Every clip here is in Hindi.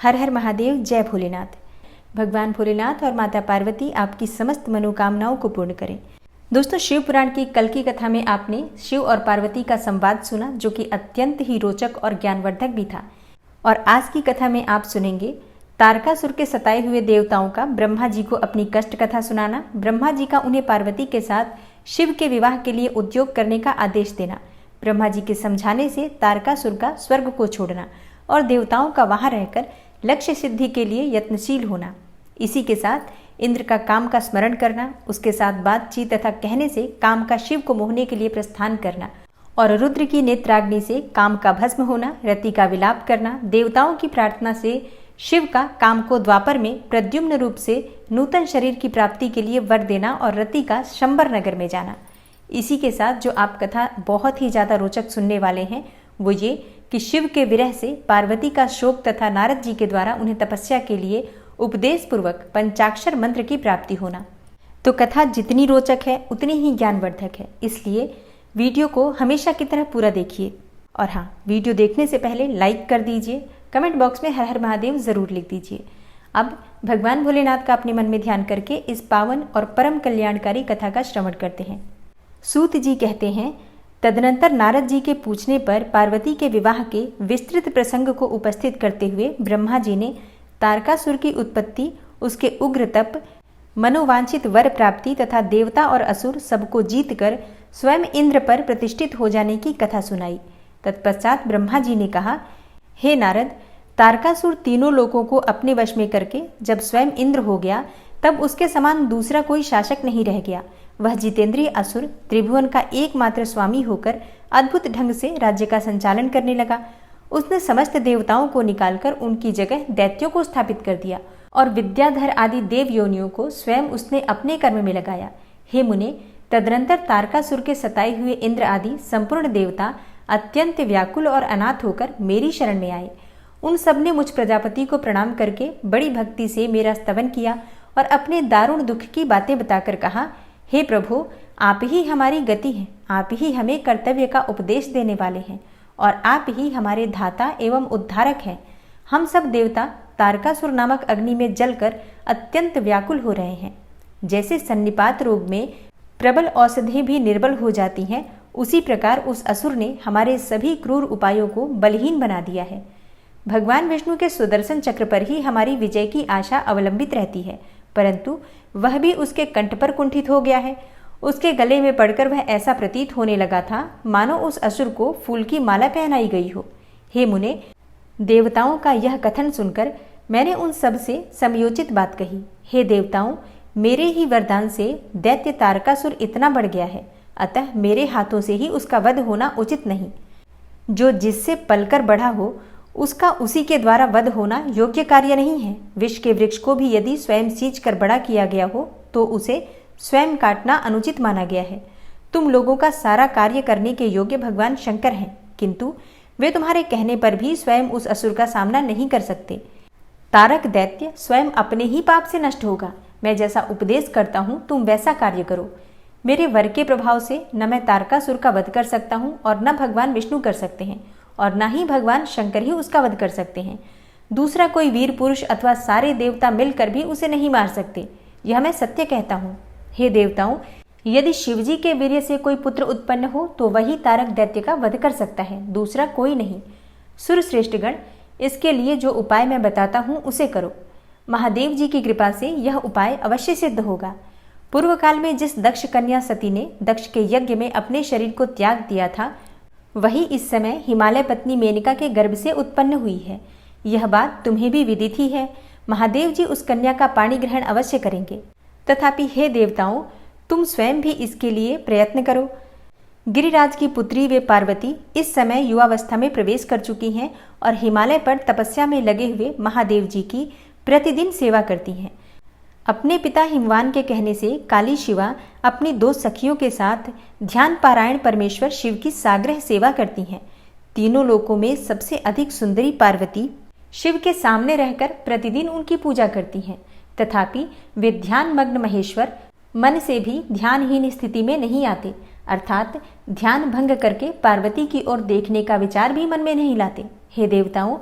हर हर महादेव, जय भोलेनाथ। भगवान भोलेनाथ और माता पार्वती आपकी समस्त मनोकामनाओं को पूर्ण करें। दोस्तों, शिव पुराण की कल की कथा में आपने शिव और पार्वती का संवाद सुना, जो कि अत्यंत ही रोचक और ज्ञानवर्धक भी था। और आज की कथा में आप सुनेंगे तारकासुर के सताए हुए देवताओं का ब्रह्मा जी को अपनी कष्ट कथा सुनाना, ब्रह्मा जी का उन्हें पार्वती के साथ शिव के विवाह के लिए उद्योग करने का आदेश देना, ब्रह्मा जी के समझाने से तारकासुर का स्वर्ग को छोड़ना और देवताओं का वहां रहकर लक्ष्य सिद्धि के लिए यत्नशील होना। इसी के साथ इंद्र का काम का स्मरण करना, उसके साथ बातचीत तथा कहने से काम का शिव को मोहने के लिए प्रस्थान करना और रुद्र की नेत्राग्नि से काम का भस्म होना, रति का विलाप करना, देवताओं की प्रार्थना से शिव का काम को द्वापर में प्रद्युम्न रूप से नूतन शरीर की प्राप्ति के लिए वर देना और रति का शंबर नगर में जाना। इसी के साथ जो आप कथा बहुत ही ज़्यादा रोचक सुनने वाले हैं वो ये कि शिव के विरह से पार्वती का शोक तथा नारद जी के द्वारा उन्हें तपस्या के लिए उपदेश पूर्वक पंचाक्षर मंत्र की प्राप्ति होना। तो कथा जितनी रोचक है उतनी ही ज्ञानवर्धक है, इसलिए वीडियो को हमेशा की तरह पूरा देखिए। और हाँ, वीडियो देखने से पहले लाइक कर दीजिए, कमेंट बॉक्स में हर हर महादेव जरूर लिख दीजिए। अब भगवान भोलेनाथ का अपने मन में ध्यान करके इस पावन और परम कल्याणकारी कथा का श्रवण करते हैं। सूत जी कहते हैं, तदनंतर नारद जी के पूछने पर पार्वती के विवाह के विस्तृत प्रसंग को उपस्थित करते हुए ब्रह्मा जी ने तारकासुर की उत्पत्ति, उसके उग्र तप, मनोवांछित वर प्राप्ति तथा देवता और असुर सबको जीतकर स्वयं इंद्र पर प्रतिष्ठित हो जाने की कथा सुनाई। तत्पश्चात ब्रह्मा जी ने कहा, हे नारद, तारकासुर तीनों लोकों को अपने वश में करके जब स्वयं इंद्र हो गया तब उसके समान दूसरा कोई शासक नहीं रह गया। वह जितेंद्रिय असुर त्रिभुवन का एकमात्र स्वामी होकर अद्भुत ढंग से राज्य का संचालन करने लगा। उसने समस्त देवताओं को निकालकर उनकी जगह दैत्यों को स्थापित कर दिया और विद्याधर आदि देव योनियों को स्वयं उसने अपने कर्म में लगाया। हे मुने, तदनंतर तारकासुर के सताए हुए इंद्र आदि संपूर्ण देवता अत्यंत व्याकुल और अनाथ होकर मेरी शरण में आए। उन सब ने मुझ प्रजापति को प्रणाम करके बड़ी भक्ति से मेरा स्तवन किया और अपने दारुण दुख की बातें बताकर कहा, हे प्रभु, आप ही हमारी गति हैं, आप ही हमें कर्तव्य का उपदेश देने वाले हैं और आप ही हमारे धाता एवं उद्धारक हैं। हम सब देवता तारकासुर नामक अग्नि में जलकर अत्यंत व्याकुल हो रहे हैं। जैसे सन्निपात रोग में प्रबल औषधि भी निर्बल हो जाती हैं, उसी प्रकार उस असुर ने हमारे सभी क्रूर उपायों को बलहीन बना दिया है। भगवान विष्णु के सुदर्शन चक्र पर ही हमारी विजय की आशा अवलंबित रहती है, परंतु वह भी उसके कंठ पर कुंठित हो गया है। उसके गले में पड़कर वह ऐसा प्रतीत होने लगा था मानो उस असुर को फूल की माला पहनाई गई हो। हे मुने, देवताओं का यह कथन सुनकर मैंने उन सब से समयोचित बात कही। हे देवताओं, मेरे ही वरदान से दैत्य तारकासुर इतना बढ़ गया है, अतः मेरे हाथों से ही उसका वध होना उचित नहीं। जो जिससे पलकर बढ़ा हो उसका उसी के द्वारा वध होना योग्य कार्य नहीं है। विष के वृक्ष को भी यदि स्वयं सींच कर बड़ा किया गया हो तो उसे स्वयं काटना अनुचित माना गया है। तुम लोगों का सारा कार्य करने के योग्य भगवान शंकर हैं, किंतु वे तुम्हारे कहने पर भी स्वयं उस असुर का सामना नहीं कर सकते। तारक दैत्य स्वयं अपने ही पाप से नष्ट होगा। मैं जैसा उपदेश करता हूँ तुम वैसा कार्य करो। मेरे वर के प्रभाव से न मैं तारकासुर का वध कर सकता हूँ और न भगवान विष्णु कर सकते हैं और न ही भगवान शंकर ही उसका वध कर सकते हैं। दूसरा कोई वीर पुरुष अथवा सारे देवता मिलकर भी उसे नहीं मार सकते, यह मैं सत्य कहता हूँ। हे देवताओं, यदि शिवजी के वीर्य से कोई पुत्र उत्पन्न हो तो वही तारक दैत्य का वध कर सकता है, दूसरा कोई नहीं। सुरश्रेष्ठगण, इसके लिए जो उपाय मैं बताता हूँ उसे करो। महादेव जी की कृपा से यह उपाय अवश्य सिद्ध होगा। पूर्व काल में जिस दक्ष कन्या सती ने दक्ष के यज्ञ में अपने शरीर को त्याग दिया था, वही इस समय हिमालय पत्नी मेनका के गर्भ से उत्पन्न हुई है। यह बात तुम्हें भी विदित ही है। महादेव जी उस कन्या का पाणी ग्रहण अवश्य करेंगे। तथापि हे देवताओं, तुम स्वयं भी इसके लिए प्रयत्न करो। गिरिराज की पुत्री वे पार्वती इस समय युवावस्था में प्रवेश कर चुकी हैं और हिमालय पर तपस्या में लगे हुए महादेव जी की प्रतिदिन सेवा करती हैं। अपने पिता हिमवान के कहने से काली शिवा अपनी 2 सखियों के साथ ध्यान पारायण परमेश्वर शिव की साग्रह सेवा करती हैं। तीनों लोकों में सबसे अधिक सुंदरी पार्वती शिव के सामने रहकर प्रतिदिन उनकी पूजा करती हैं। तथापि वे ध्यान मग्न महेश्वर मन से भी ध्यानहीन स्थिति में नहीं आते, अर्थात ध्यान भंग करके पार्वती की ओर देखने का विचार भी मन में नहीं लाते। हे देवताओं,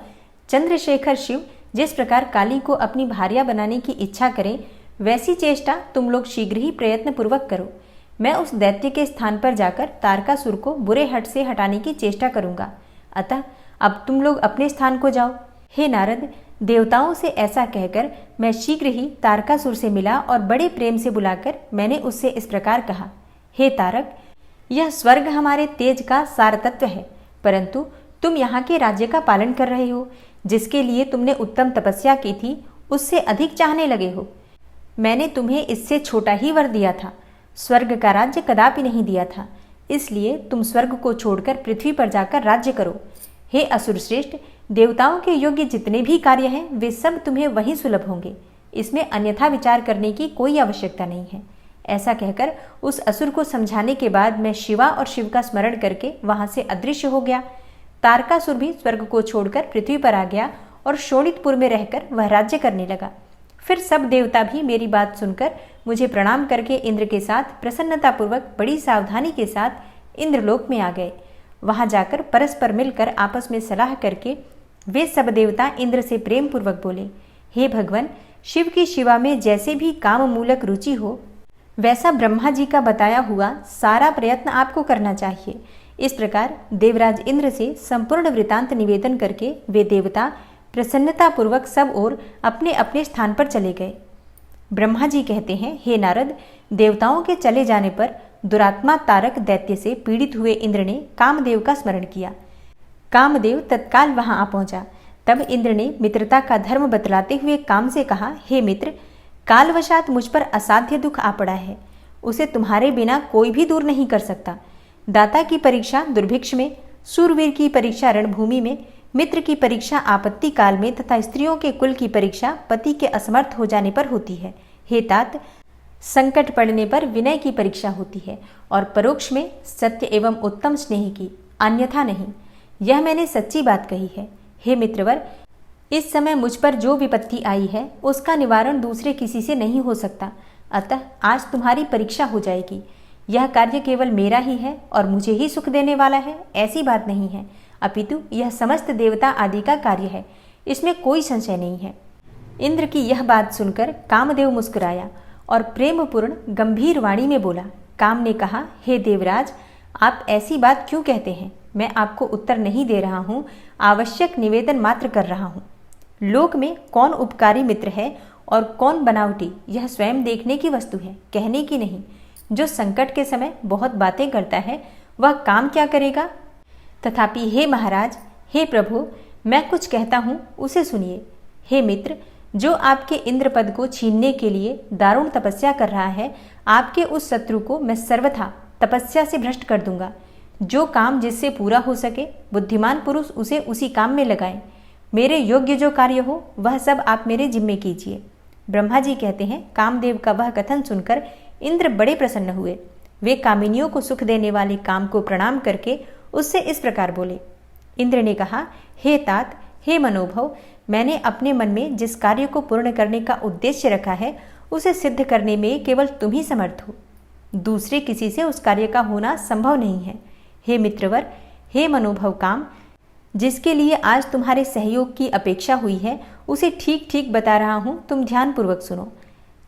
चंद्रशेखर शिव जिस प्रकार काली को अपनी भार्या बनाने की इच्छा करें, वैसी चेष्टा तुम लोग शीघ्र ही प्रयत्न पूर्वक करो। मैं उस दैत्य के स्थान पर जाकर तारकासुर को बुरे हट से हटाने की चेष्टा करूंगा। अतः अब तुम लोग अपने स्थान को जाओ। हे नारद, देवताओं से ऐसा कहकर मैं शीघ्र ही तारकासुर से मिला और बड़े प्रेम से बुलाकर मैंने उससे इस प्रकार कहा, हे तारक, यह स्वर्ग हमारे तेज का सार तत्व है, परंतु तुम यहाँ के राज्य का पालन कर रहे हो, जिसके लिए तुमने उत्तम तपस्या की थी, उससे अधिक चाहने लगे हो। मैंने तुम्हें इससे छोटा ही वर दिया था, स्वर्ग का राज्य कदापि नहीं दिया था, इसलिए तुम स्वर्ग को छोड़कर पृथ्वी पर जाकर राज्य करो। हे असुर श्रेष्ठ, देवताओं के योग्य जितने भी कार्य हैं वे सब तुम्हें वहीं सुलभ होंगे, इसमें अन्यथा विचार करने की कोई आवश्यकता नहीं है। ऐसा कहकर उस असुर को समझाने के बाद मैं शिवा और शिव का स्मरण करके वहां से अदृश्य हो गया। तारकासुर भी स्वर्ग को छोड़कर पृथ्वी पर आ गया और शोणितपुर में रहकर वह राज्य करने लगा। फिर सब देवता भी मेरी बात सुनकर मुझे प्रणाम करके इंद्र के साथ प्रसन्नतापूर्वक बड़ी सावधानी के साथ इंद्रलोक में आ गए। वहां जाकर परस्पर मिलकर आपस में सलाह करके वे सब देवता इंद्र से प्रेम पूर्वक बोले, हे भगवान, शिव की शिवा में जैसे भी काम मूलक रुचि हो, वैसा ब्रह्मा जी का बताया हुआ सारा प्रयत्न आपको करना चाहिए। इस प्रकार देवराज इंद्र से संपूर्ण वृतांत निवेदन करके वे देवता प्रसन्नतापूर्वक सब ओर अपने अपने स्थान पर चले गए। ब्रह्मा जी कहते हैं, हे नारद, देवताओं के चले जाने पर दुरात्मा तारक दैत्य से पीड़ित हुए इंद्र ने कामदेव का स्मरण किया। कामदेव तत्काल वहां आ पहुंचा। तब इंद्र ने मित्रता का धर्म बतलाते हुए काम से कहा, हे मित्र, कालवशात मुझ पर असाध्य दुख आ पड़ा है, उसे तुम्हारे बिना कोई भी दूर नहीं कर सकता। दाता की परीक्षा दुर्भिक्ष में, सूरवीर की परीक्षा रणभूमि में, मित्र की परीक्षा आपत्ति काल में तथा स्त्रियों के कुल की परीक्षा पति के असमर्थ हो जाने पर होती है। हे तात, संकट पड़ने पर विनय की परीक्षा होती है और परोक्ष में सत्य एवं उत्तम स्नेह की, अन्यथा नहीं। यह मैंने सच्ची बात कही है। हे मित्रवर, इस समय मुझ पर जो विपत्ति आई है उसका निवारण दूसरे किसी से नहीं हो सकता, अतः आज तुम्हारी परीक्षा हो जाएगी। यह कार्य केवल मेरा ही है और मुझे ही सुख देने वाला है, ऐसी बात नहीं है, अपितु यह समस्त देवता आदि का कार्य है, इसमें कोई संशय नहीं है। इंद्र की यह बात सुनकर कामदेव मुस्कुराया और प्रेमपूर्ण गंभीर वाणी में बोला। काम ने कहा, हे देवराज, आप ऐसी बात क्यों कहते हैं? मैं आपको उत्तर नहीं दे रहा हूँ, आवश्यक निवेदन मात्र कर रहा हूँ। लोक में कौन उपकारी मित्र है और कौन बनावटी, यह स्वयं देखने की वस्तु है, कहने की नहीं। जो संकट के समय बहुत बातें करता है वह काम क्या करेगा? तथापि हे महाराज, हे प्रभु, मैं कुछ कहता हूँ, उसे सुनिए। हे मित्र, जो आपके इंद्र पद को छीनने के लिए दारुण तपस्या कर रहा है, आपके उस शत्रु को मैं सर्वथा तपस्या से भ्रष्ट कर दूंगा। जो काम जिससे पूरा हो सके, बुद्धिमान पुरुष उसे उसी काम में लगाए। मेरे योग्य जो कार्य हो वह सब आप मेरे जिम्मे कीजिए। ब्रह्मा जी कहते हैं, कामदेव का वह कथन सुनकर इंद्र बड़े प्रसन्न हुए। वे कामिनियों को सुख देने वाले काम को प्रणाम करके उससे इस प्रकार बोले। इंद्र ने कहा, हे तात, हे मनोभव, मैंने अपने मन में जिस कार्य को पूर्ण करने का उद्देश्य रखा है उसे सिद्ध करने में केवल तुम ही समर्थ हो, दूसरे किसी से उस कार्य का होना संभव नहीं है। हे मित्रवर, हे मनोभव काम, जिसके लिए आज तुम्हारे सहयोग की अपेक्षा हुई है उसे ठीक ठीक बता रहा हूं, तुम ध्यानपूर्वक सुनो।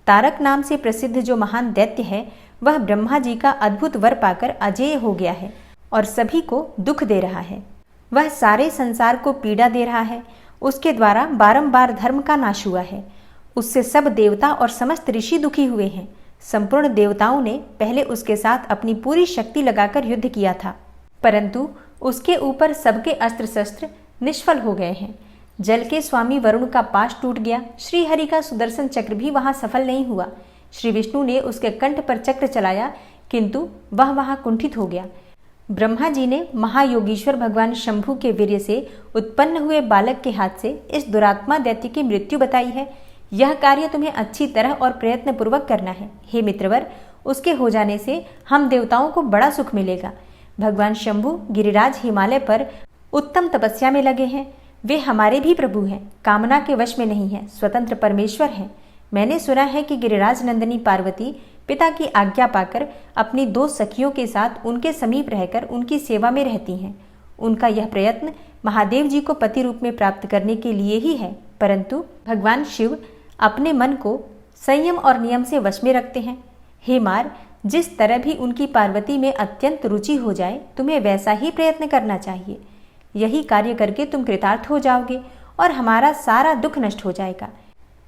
तारक नाम से प्रसिद्ध जो महान दैत्य है वह ब्रह्मा जी का अद्भुत वर पाकर अजेय हो गया है और सभी को दुख दे रहा है। वह सारे संसार को पीड़ा दे रहा है। उसके द्वारा बारंबार धर्म का नाश हुआ है। उससे सब देवता और समस्त ऋषि दुखी हुए हैं। संपूर्ण देवताओं ने पहले उसके साथ अपनी पूरी शक्ति लगाकर युद्ध किया था, परंतु उसके ऊपर सबके अस्त्र शस्त्र निष्फल हो गए हैं। जल के स्वामी वरुण का पाश टूट गया। श्री हरि का सुदर्शन चक्र भी वहां सफल नहीं हुआ। श्री विष्णु ने उसके कंठ पर चक्र चलाया, किंतु वह वहां कुंठित हो गया। ब्रह्मा जी ने महायोगीश्वर भगवान शंभु के वीर्य से उत्पन्न हुए बालक के हाथ से इस दुरात्मा दैत्य की मृत्यु बताई है। यह कार्य तुम्हें अच्छी तरह और प्रयत्न पूर्वक करना है। हे मित्रवर, उसके हो जाने से हम देवताओं को बड़ा सुख मिलेगा। भगवान शंभु गिरिराज हिमालय पर उत्तम तपस्या में लगे हैं। वे हमारे भी प्रभु हैं, कामना के वश में नहीं है, स्वतंत्र परमेश्वर हैं। मैंने सुना है कि गिरिराज नंदिनी पार्वती पिता की आज्ञा पाकर अपनी 2 सखियों के साथ उनके समीप रहकर उनकी सेवा में रहती हैं। उनका यह प्रयत्न महादेव जी को पति रूप में प्राप्त करने के लिए ही है। परंतु भगवान शिव अपने मन को संयम और नियम से वश में रखते हैं। हे मार, जिस तरह भी उनकी पार्वती में अत्यंत रुचि हो जाए, तुम्हें वैसा ही प्रयत्न करना चाहिए। यही कार्य करके तुम कृतार्थ हो जाओगे और हमारा सारा दुख नष्ट हो जाएगा।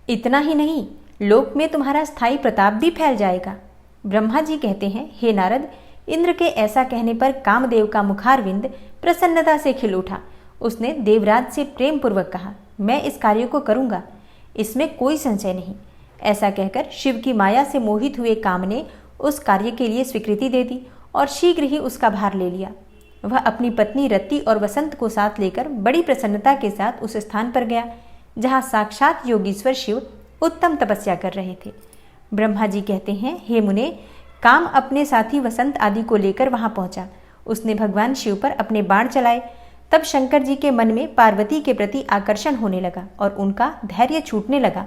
इतना ही नहीं, लोक में तुम्हारा स्थायी प्रताप भी फैल जाएगा। ब्रह्मा जी कहते हैं, हे नारद, इंद्र के ऐसा कहने पर कामदेव का मुखारविंद प्रसन्नता से खिल उठा। उसने देवराज से प्रेम पूर्वक कहा, मैं इस कार्य को करूंगा, इसमें कोई संशय नहीं। ऐसा कहकर शिव की माया से मोहित हुए काम ने उस कार्य के लिए स्वीकृति दे दी और शीघ्र ही उसका भार ले लिया। वह अपनी पत्नी रति और वसंत को साथ लेकर बड़ी प्रसन्नता के साथ उस स्थान पर गया जहाँ साक्षात योगीश्वर शिव उत्तम तपस्या कर रहे थे। ब्रह्मा जी कहते हैं, हे मुने, काम अपने साथी वसंत आदि को लेकर वहां पहुंचा। उसने भगवान शिव पर अपने बाण चलाए। तब शंकर जी के मन में पार्वती के प्रति आकर्षण होने लगा और उनका धैर्य छूटने लगा।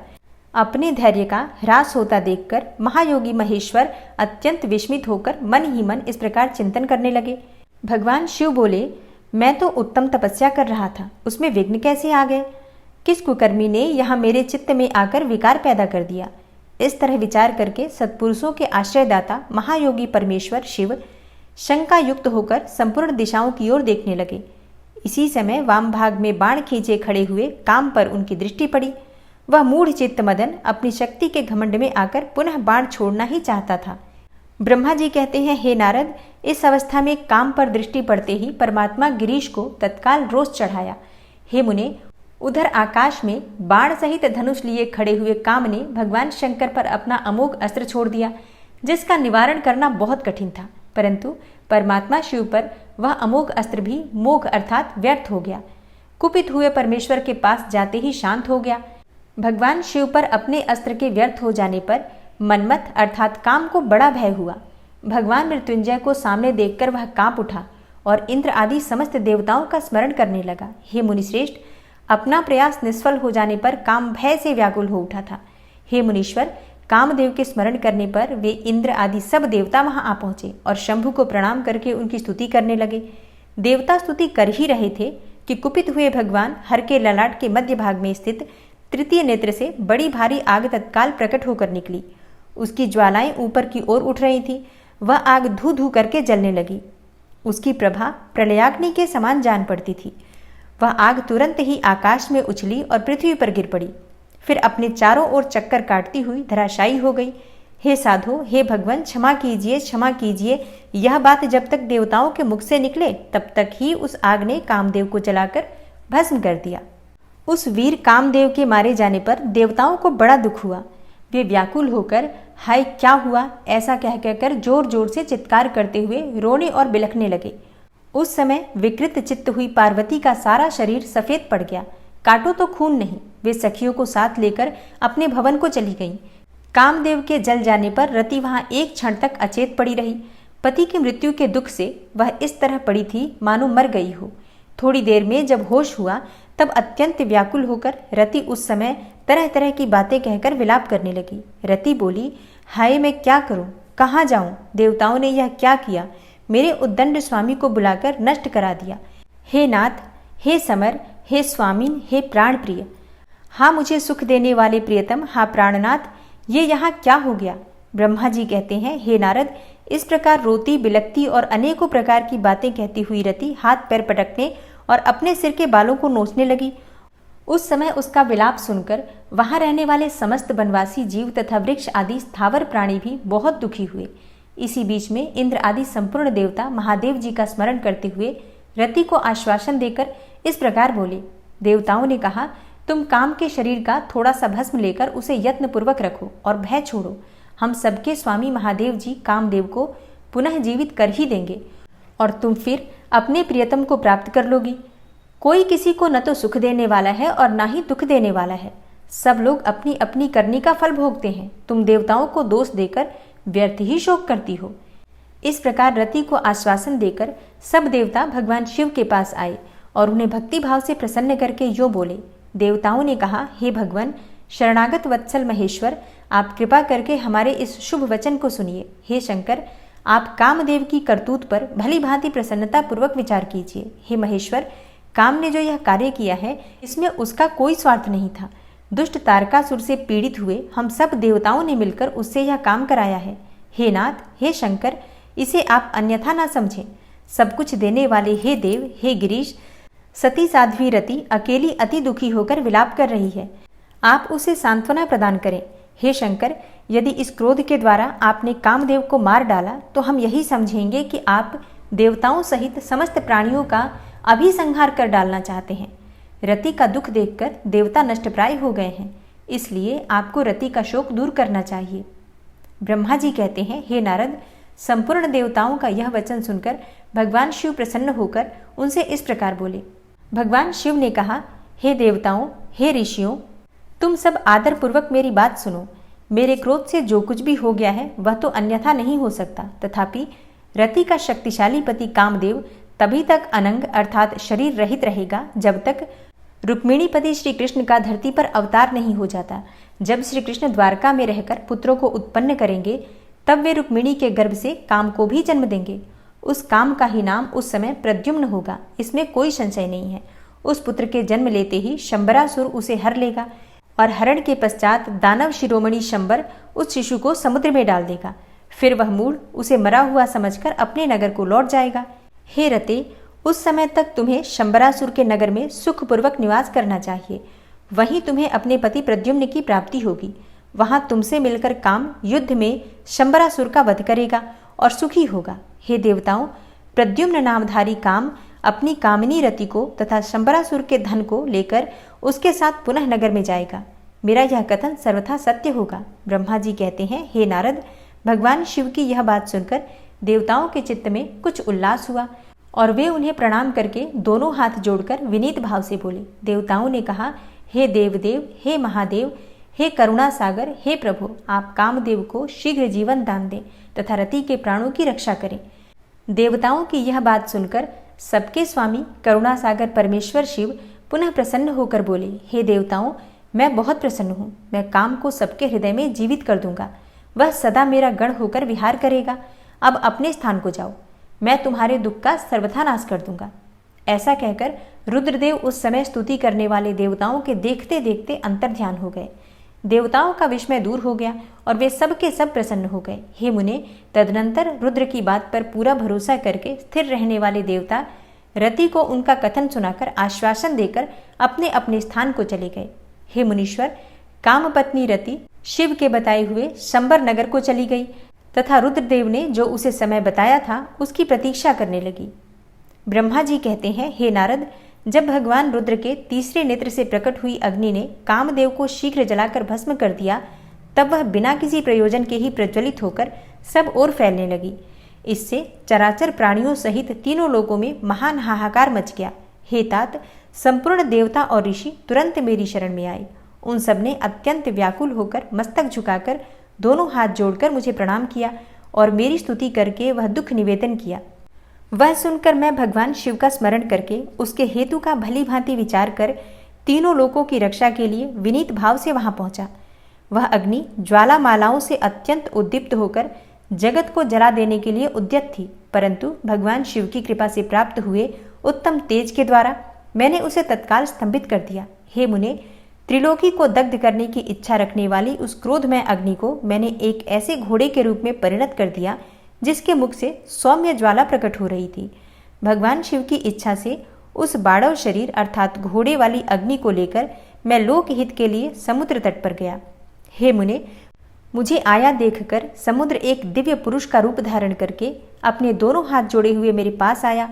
अपने धैर्य का ह्रास होता देखकर महायोगी महेश्वर अत्यंत विस्मित होकर मन ही मन इस प्रकार चिंतन करने लगे। भगवान शिव बोले, मैं तो उत्तम तपस्या कर रहा था, उसमें विघ्न कैसे आ गए? किस कुकर्मी ने यहाँ मेरे चित्त में आकर विकार पैदा कर दिया? इस तरह विचार करके सत्पुरुषों के आश्रयदाता महायोगी परमेश्वर शिव शंका युक्त होकर संपूर्ण दिशाओं की ओर देखने लगे। इसी समय वाम भाग में बाण खींचे खड़े हुए काम पर उनकी दृष्टि पड़ी। वह मूढ़ चित्त मदन अपनी शक्ति के घमंड में आकर पुनः बाण छोड़ना ही चाहता था। ब्रह्मा जी कहते हैं, हे नारद, इस अवस्था में काम पर दृष्टि पड़ते ही परमात्मा गिरीश को तत्काल रोष चढ़ाया। हे मुने, उधर आकाश में बाण सहित धनुष लिए खड़े हुए काम ने भगवान शंकर पर अपना अमोघ अस्त्र छोड़ दिया, जिसका निवारण करना बहुत कठिन था। परंतु परमात्मा शिव पर वह अमोघ अस्त्र भी मोघ अर्थात व्यर्थ हो गया। कुपित हुए परमेश्वर के पास जाते ही शांत हो गया। भगवान शिव पर अपने अस्त्र के व्यर्थ हो जाने पर मनमथ अर्थात काम को बड़ा भय हुआ। भगवान मृत्युंजय को सामने देखकर वह कांप उठा और इंद्र आदि समस्त देवताओं का स्मरण करने लगा। हे मुनिश्रेष्ठ, अपना प्रयास निष्फल हो जाने पर काम भय से व्याकुल हो उठा था। हे मुनीश्वर, कामदेव के स्मरण करने पर वे इंद्र आदि सब देवता वहां आ पहुंचे और शंभु को प्रणाम करके उनकी स्तुति करने लगे। देवता स्तुति कर ही रहे थे कि कुपित हुए भगवान हर के ललाट के मध्य भाग में स्थित तृतीय नेत्र से बड़ी भारी आग तत्काल प्रकट होकर निकली। उसकी ज्वालाएं ऊपर की ओर उठ रही थी। वह आग धू धू करके जलने लगी। उसकी प्रभा प्रलयाग्नि के समान जान पड़ती थी। वह आग तुरंत ही आकाश में उछली और पृथ्वी पर गिर पड़ी, फिर अपने चारों ओर चक्कर काटती हुई धराशायी हो गई। हे साधु, हे भगवान, क्षमा कीजिए, क्षमा कीजिए। यह बात जब तक देवताओं के मुख से निकले तब तक ही उस आग ने कामदेव को जलाकर भस्म कर दिया। उस वीर कामदेव के मारे जाने पर देवताओं को बड़ा दुख हुआ। वे व्याकुल होकर हाय क्या हुआ ऐसा कह कहकर जोर जोर से चित्कार करते हुए रोने और बिलखने लगे। उस समय विकृत चित्त हुई पार्वती का सारा शरीर सफेद पड़ गया। काटो तो खून नहीं। वे सखियों को साथ लेकर अपने भवन को चली गईं। कामदेव के जल जाने पर रति वहां एक क्षण तक अचेत पड़ी रही। पति की मृत्यु के दुख से वह इस तरह पड़ी थी मानो मर गई हो। थोड़ी देर में जब होश हुआ तब अत्यंत व्याकुल होकर रति उस समय तरह तरह की बातें कहकर विलाप करने लगी। रति बोली, हाय मैं क्या करूं, कहाँ जाऊं? देवताओं ने यह क्या किया? मेरे उद्दंड स्वामी को बुलाकर नष्ट करा दिया। हे नाथ, हे समर, हे स्वामीन, हे प्राण प्रिय, हाँ मुझे सुख देने वाले प्रियतम, हाँ प्राणनाथ, ये यहाँ क्या हो गया? ब्रह्मा जी कहते हैं, हे नारद, इस प्रकार रोती बिलकती और अनेकों प्रकार की बातें कहती हुई रति हाथ पैर पटकने और अपने सिर के बालों को नोचने लगी। उस समय उसका विलाप सुनकर वहां रहने वाले समस्त वनवासी जीव तथा वृक्ष आदि स्थावर प्राणी भी बहुत दुखी हुए। इसी बीच में इंद्र आदि संपूर्ण देवता महादेव जी का स्मरण करते हुए रति को आश्वासन देकर इस प्रकार बोले। देवताओं ने कहा, तुम काम के शरीर का थोड़ा सा भस्म लेकर उसे यत्नपूर्वक रखो और भय छोड़ो। हम सबके स्वामी महादेव जी कामदेव को पुनः जीवित कर ही देंगे और तुम फिर अपने प्रियतम को प्राप्त कर लोगी। कोई किसी को न तो सुख देने वाला है और न ही दुख देने वाला है। सब लोग अपनी अपनी करनी का फल भोगते हैं। तुम देवताओं को दोष देकर व्यर्थ ही शोक करती हो। इस प्रकार रति को आश्वासन देकर सब देवता भगवान शिव के पास आए और उन्हें भक्ति भाव से प्रसन्न करके यो बोले। देवताओं ने कहा, हे भगवान शरणागत वत्सल महेश्वर, आप कृपा करके हमारे इस शुभ वचन को सुनिए। हे शंकर, आप कामदेव की करतूत पर भली भांति प्रसन्नता पूर्वक विचार कीजिए। हे महेश्वर, काम ने जो यह कार्य किया है इसमें उसका कोई स्वार्थ नहीं था। दुष्ट तारकासुर से पीड़ित हुए हम सब देवताओं ने मिलकर उससे यह काम कराया है। हे नाथ, हे शंकर, इसे आप अन्यथा ना समझें। सब कुछ देने वाले हे देव, हे गिरीश, सती साध्वी रति अकेली अति दुखी होकर विलाप कर रही है। आप उसे सांत्वना प्रदान करें। हे शंकर, यदि इस क्रोध के द्वारा आपने कामदेव को मार डाला तो हम यही समझेंगे कि आप देवताओं सहित समस्त प्राणियों का अभिसंहार कर डालना चाहते हैं। रति का दुख देखकर देवता नष्टप्राय हो गए हैं, इसलिए आपको रति का शोक दूर करना चाहिए। ब्रह्मा जी कहते हैं, हे नारद, संपूर्ण देवताओं का यह वचन सुनकर भगवान शिव प्रसन्न होकर उनसे इस प्रकार बोले। भगवान शिव ने कहा, हे देवताओं, हे ऋषियों, तुम सब आदर पूर्वक मेरी बात सुनो। मेरे क्रोध से जो कुछ भी हो गया है वह तो अन्यथा नहीं हो सकता, तथापि रति का शक्तिशाली पति कामदेव तभी तक अनंग अर्थात शरीर रहित रहेगा जब तक रुक्मिणीपति श्री कृष्ण का धरती पर अवतार नहीं हो जाता। जब श्री कृष्ण द्वारका में रहकर पुत्रों को उत्पन्न करेंगे तब वे रुक्मिणी के गर्भ से काम को भी जन्म देंगे। उस काम का ही नाम उस समय प्रद्युम्न होगा, इसमें कोई संशय नहीं है। उस पुत्र के जन्म लेते ही शंबरासुर उसे हर लेगा और हरण के पश्चात दानव शिरोमणि शंबर उस शिशु को समुद्र में डाल देगा। फिर वह मूढ़ उसे मरा हुआ समझकर अपने नगर को लौट जाएगा। हे रते, उस समय तक तुम्हें शंबरासुर के नगर में सुखपूर्वक निवास करना चाहिए। वहीं तुम्हें अपने पति प्रद्युम्न की प्राप्ति होगी। वहां तुमसे मिलकर काम युद्ध में शंबरासुर का वध करेगा और सुखी होगा। हे देवताओं, प्रद्युम्न नामधारी काम अपनी कामिनी रति को तथा शंबरासुर के धन को लेकर उसके साथ पुनः नगर में जाएगा। मेरा यह कथन सर्वथा सत्य होगा। ब्रह्मा जी कहते हैं, हे नारद, भगवान शिव की यह बात सुनकर देवताओं के चित्त में कुछ उल्लास हुआ और वे उन्हें प्रणाम करके दोनों हाथ जोड़कर विनीत भाव से बोले। देवताओं ने कहा, हे देवदेव, हे महादेव, हे करुणा सागर, हे प्रभु, आप कामदेव को शीघ्र जीवन दान दें तथा रति के प्राणों की रक्षा करें। देवताओं की यह बात सुनकर सबके स्वामी करुणा सागर परमेश्वर शिव पुनः प्रसन्न होकर बोले, हे देवताओं, मैं बहुत प्रसन्न हूँ। मैं काम को सबके हृदय में जीवित कर दूंगा। वह सदा मेरा गण होकर विहार करेगा। अब अपने स्थान को जाओ, मैं तुम्हारे दुख का सर्वथा नाश कर दूंगा। ऐसा कहकर रुद्रदेव उस समय स्तुति करने वाले देवताओं के देखते देखते अंतर्ध्यान हो गए। देवताओं का विस्मय दूर हो गया और वे सब के सब प्रसन्न हो गए। हे मुने, तदनंतर रुद्र की बात पर पूरा भरोसा करके स्थिर रहने वाले देवता रति को उनका कथन सुनाकर आश्वासन देकर अपने अपने स्थान को चले गए। हे मुनीश्वर, कामपत्नी रति शिव के बताए हुए शंबर नगर को चली गई तथा रुद्रदेव ने जो उसे समय बताया था उसकी प्रतीक्षा करने लगी। ब्रह्मा जी कहते हैं, हे नारद, जब भगवान रुद्र के तीसरे नेत्र से प्रकट हुई अग्नि ने कामदेव को शीघ्र जलाकर भस्म कर दिया, तब वह बिना किसी प्रयोजन के ही प्रज्वलित होकर सब ओर फैलने लगी। इससे चराचर प्राणियों सहित तीनों लोकों में महान हाहाकार मच गया। हे तात, संपूर्ण देवता और ऋषि तुरंत मेरी शरण में आए। उन सब ने अत्यंत व्याकुल होकर मस्तक झुकाकर दोनों हाथ जोड़कर मुझे प्रणाम किया और मेरी स्तुति करके वह दुख निवेदन किया। वह सुनकर मैं भगवान शिव का स्मरण करके उसके हेतु का भली भांति विचार कर तीनों लोकों की रक्षा के लिए विनीत भाव से वहां पहुंचा। वह अग्नि ज्वाला मालाओं से अत्यंत उद्दीप्त होकर जगत को जला देने के लिए उद्यत थी, परंतु भगवान शिव की कृपा से प्राप्त हुए उत्तम तेज के द्वारा मैंने उसे तत्काल स्तंभित कर दिया। हे मुने, त्रिलोकी को दग्ध करने की इच्छा रखने वाली उस क्रोधमय अग्नि को मैंने एक ऐसे घोड़े के रूप में परिणत कर दिया जिसके मुख से सौम्य ज्वाला प्रकट हो रही थी। भगवान शिव की इच्छा से उस बाड़व शरीर अर्थात घोड़े वाली अग्नि को लेकर मैं लोकहित के लिए समुद्र तट पर गया। हे मुने, मुझे आया देखकर समुद्र एक दिव्य पुरुष का रूप धारण करके अपने दोनों हाथ जोड़े हुए मेरे पास आया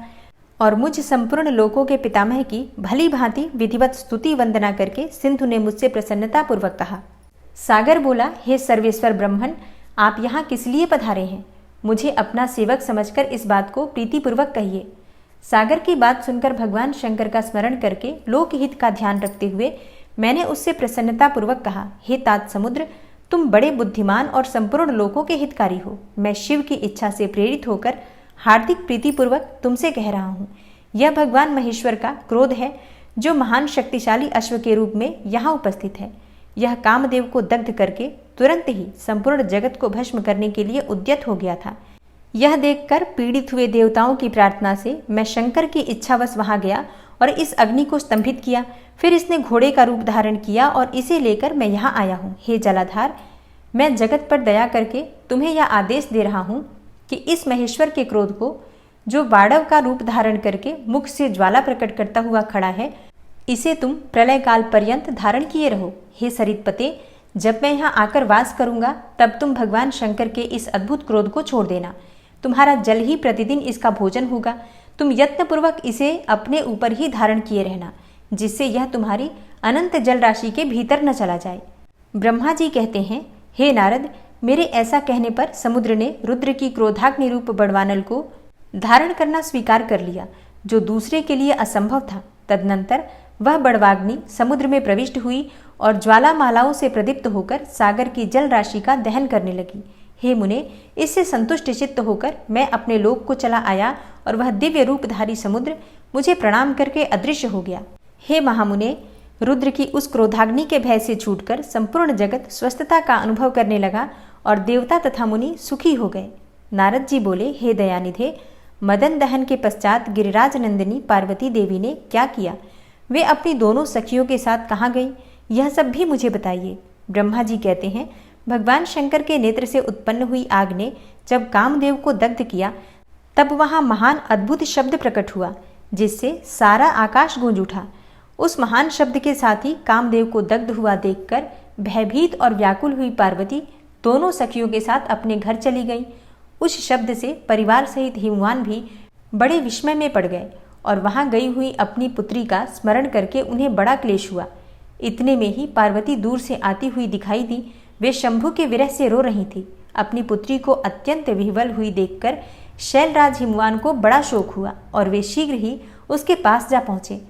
और मुझ संपूर्ण लोकों के पितामह की भली भांति विधिवत स्तुति वंदना करके सिंधु ने मुझसे प्रसन्नतापूर्वक कहा। सागर बोला, हे सर्वेश्वर ब्रह्मण, आप यहाँ किस लिए पधारे हैं? मुझे अपना सेवक समझकर इस बात को प्रीतिपूर्वक कहिए। सागर की बात सुनकर भगवान शंकर का स्मरण करके लोकहित का ध्यान रखते हुए मैंने उससे प्रसन्नतापूर्वक कहा, हे तात समुद्र, तुम बड़े बुद्धिमान और संपूर्ण लोकों के हितकारी हो। मैं शिव की इच्छा से प्रेरित होकर हार्दिक प्रीतिपूर्वक तुमसे कह रहा हूँ। यह भगवान महेश्वर का क्रोध है जो महान शक्तिशाली अश्व के रूप में यहाँ उपस्थित है। यह कामदेव को दग्ध करके तुरंत ही संपूर्ण जगत को भस्म करने के लिए उद्यत हो गया था। यह देखकर पीड़ित हुए देवताओं की प्रार्थना से मैं शंकर की इच्छावश वहां गया और इस अग्नि को स्तंभित किया। फिर इसने घोड़े का रूप धारण किया और इसे लेकर मैं यहाँ आया हूँ। हे जलाधार, मैं जगत पर दया करके तुम्हें यह आदेश दे रहा हूँ कि इस महेश्वर के क्रोध को, जो बाड़व का रूप धारण करके मुख से ज्वाला प्रकट करता हुआ खड़ा है, इसे तुम प्रलय काल पर्यंत धारण किए रहो। हे सरितपते, जब मैं यहाँ आकर वास करूंगा तब तुम भगवान शंकर के इस अद्भुत क्रोध को छोड़ देना। तुम्हारा जल ही प्रतिदिन इसका भोजन होगा। तुम यत्नपूर्वक इसे अपने ऊपर ही धारण किए रहना, जिससे यह तुम्हारी अनंत जल राशि के भीतर न चला जाए। ब्रह्मा जी कहते हैं, हे नारद, मेरे ऐसा कहने पर समुद्र ने रुद्र की क्रोधाग्नि रूप बड़वानल को धारण करना स्वीकार कर लिया, जो दूसरे के लिए असंभव था। तदनंतर वह बड़वाग्नि समुद्र में प्रविष्ट हुई और ज्वालामालाओं से प्रदीप्त होकर सागर की जल राशि का दहन करने लगी। हे मुने, इससे संतुष्ट चित्त होकर मैं अपने लोक को चला आया और वह दिव्य रूपधारी समुद्र मुझे प्रणाम करके अदृश्य हो गया। हे महामुने, रुद्र की उस क्रोधाग्नि के भय से छूटकर संपूर्ण जगत स्वस्थता का अनुभव करने लगा और देवता तथा मुनि सुखी हो गए। नारद जी बोले, हे दयानिधे, मदन दहन के पश्चात गिरिराज नंदिनी पार्वती देवी ने क्या किया? वे अपनी दोनों सखियों के साथ कहाँ गई? यह सब भी मुझे बताइए। ब्रह्मा जी कहते हैं, भगवान शंकर के नेत्र से उत्पन्न हुई आग ने जब कामदेव को दग्ध किया, तब वहां महान अद्भुत शब्द प्रकट हुआ, जिससे सारा आकाश गूंज उठा। उस महान शब्द के साथ ही कामदेव को दग्ध हुआ देखकर भयभीत और व्याकुल हुई पार्वती दोनों सखियों के साथ अपने घर चली गई। उस शब्द से परिवार सहित हिमवान भी बड़े विस्मय में पड़ गए और वहां गई हुई अपनी पुत्री का स्मरण करके उन्हें बड़ा क्लेश हुआ। इतने में ही पार्वती दूर से आती हुई दिखाई दी। वे शंभु के विरह से रो रही थी। अपनी पुत्री को अत्यंत विह्वल हुई देखकर शैलराज हिमवान को बड़ा शोक हुआ और वे शीघ्र ही उसके पास जा पहुंचे।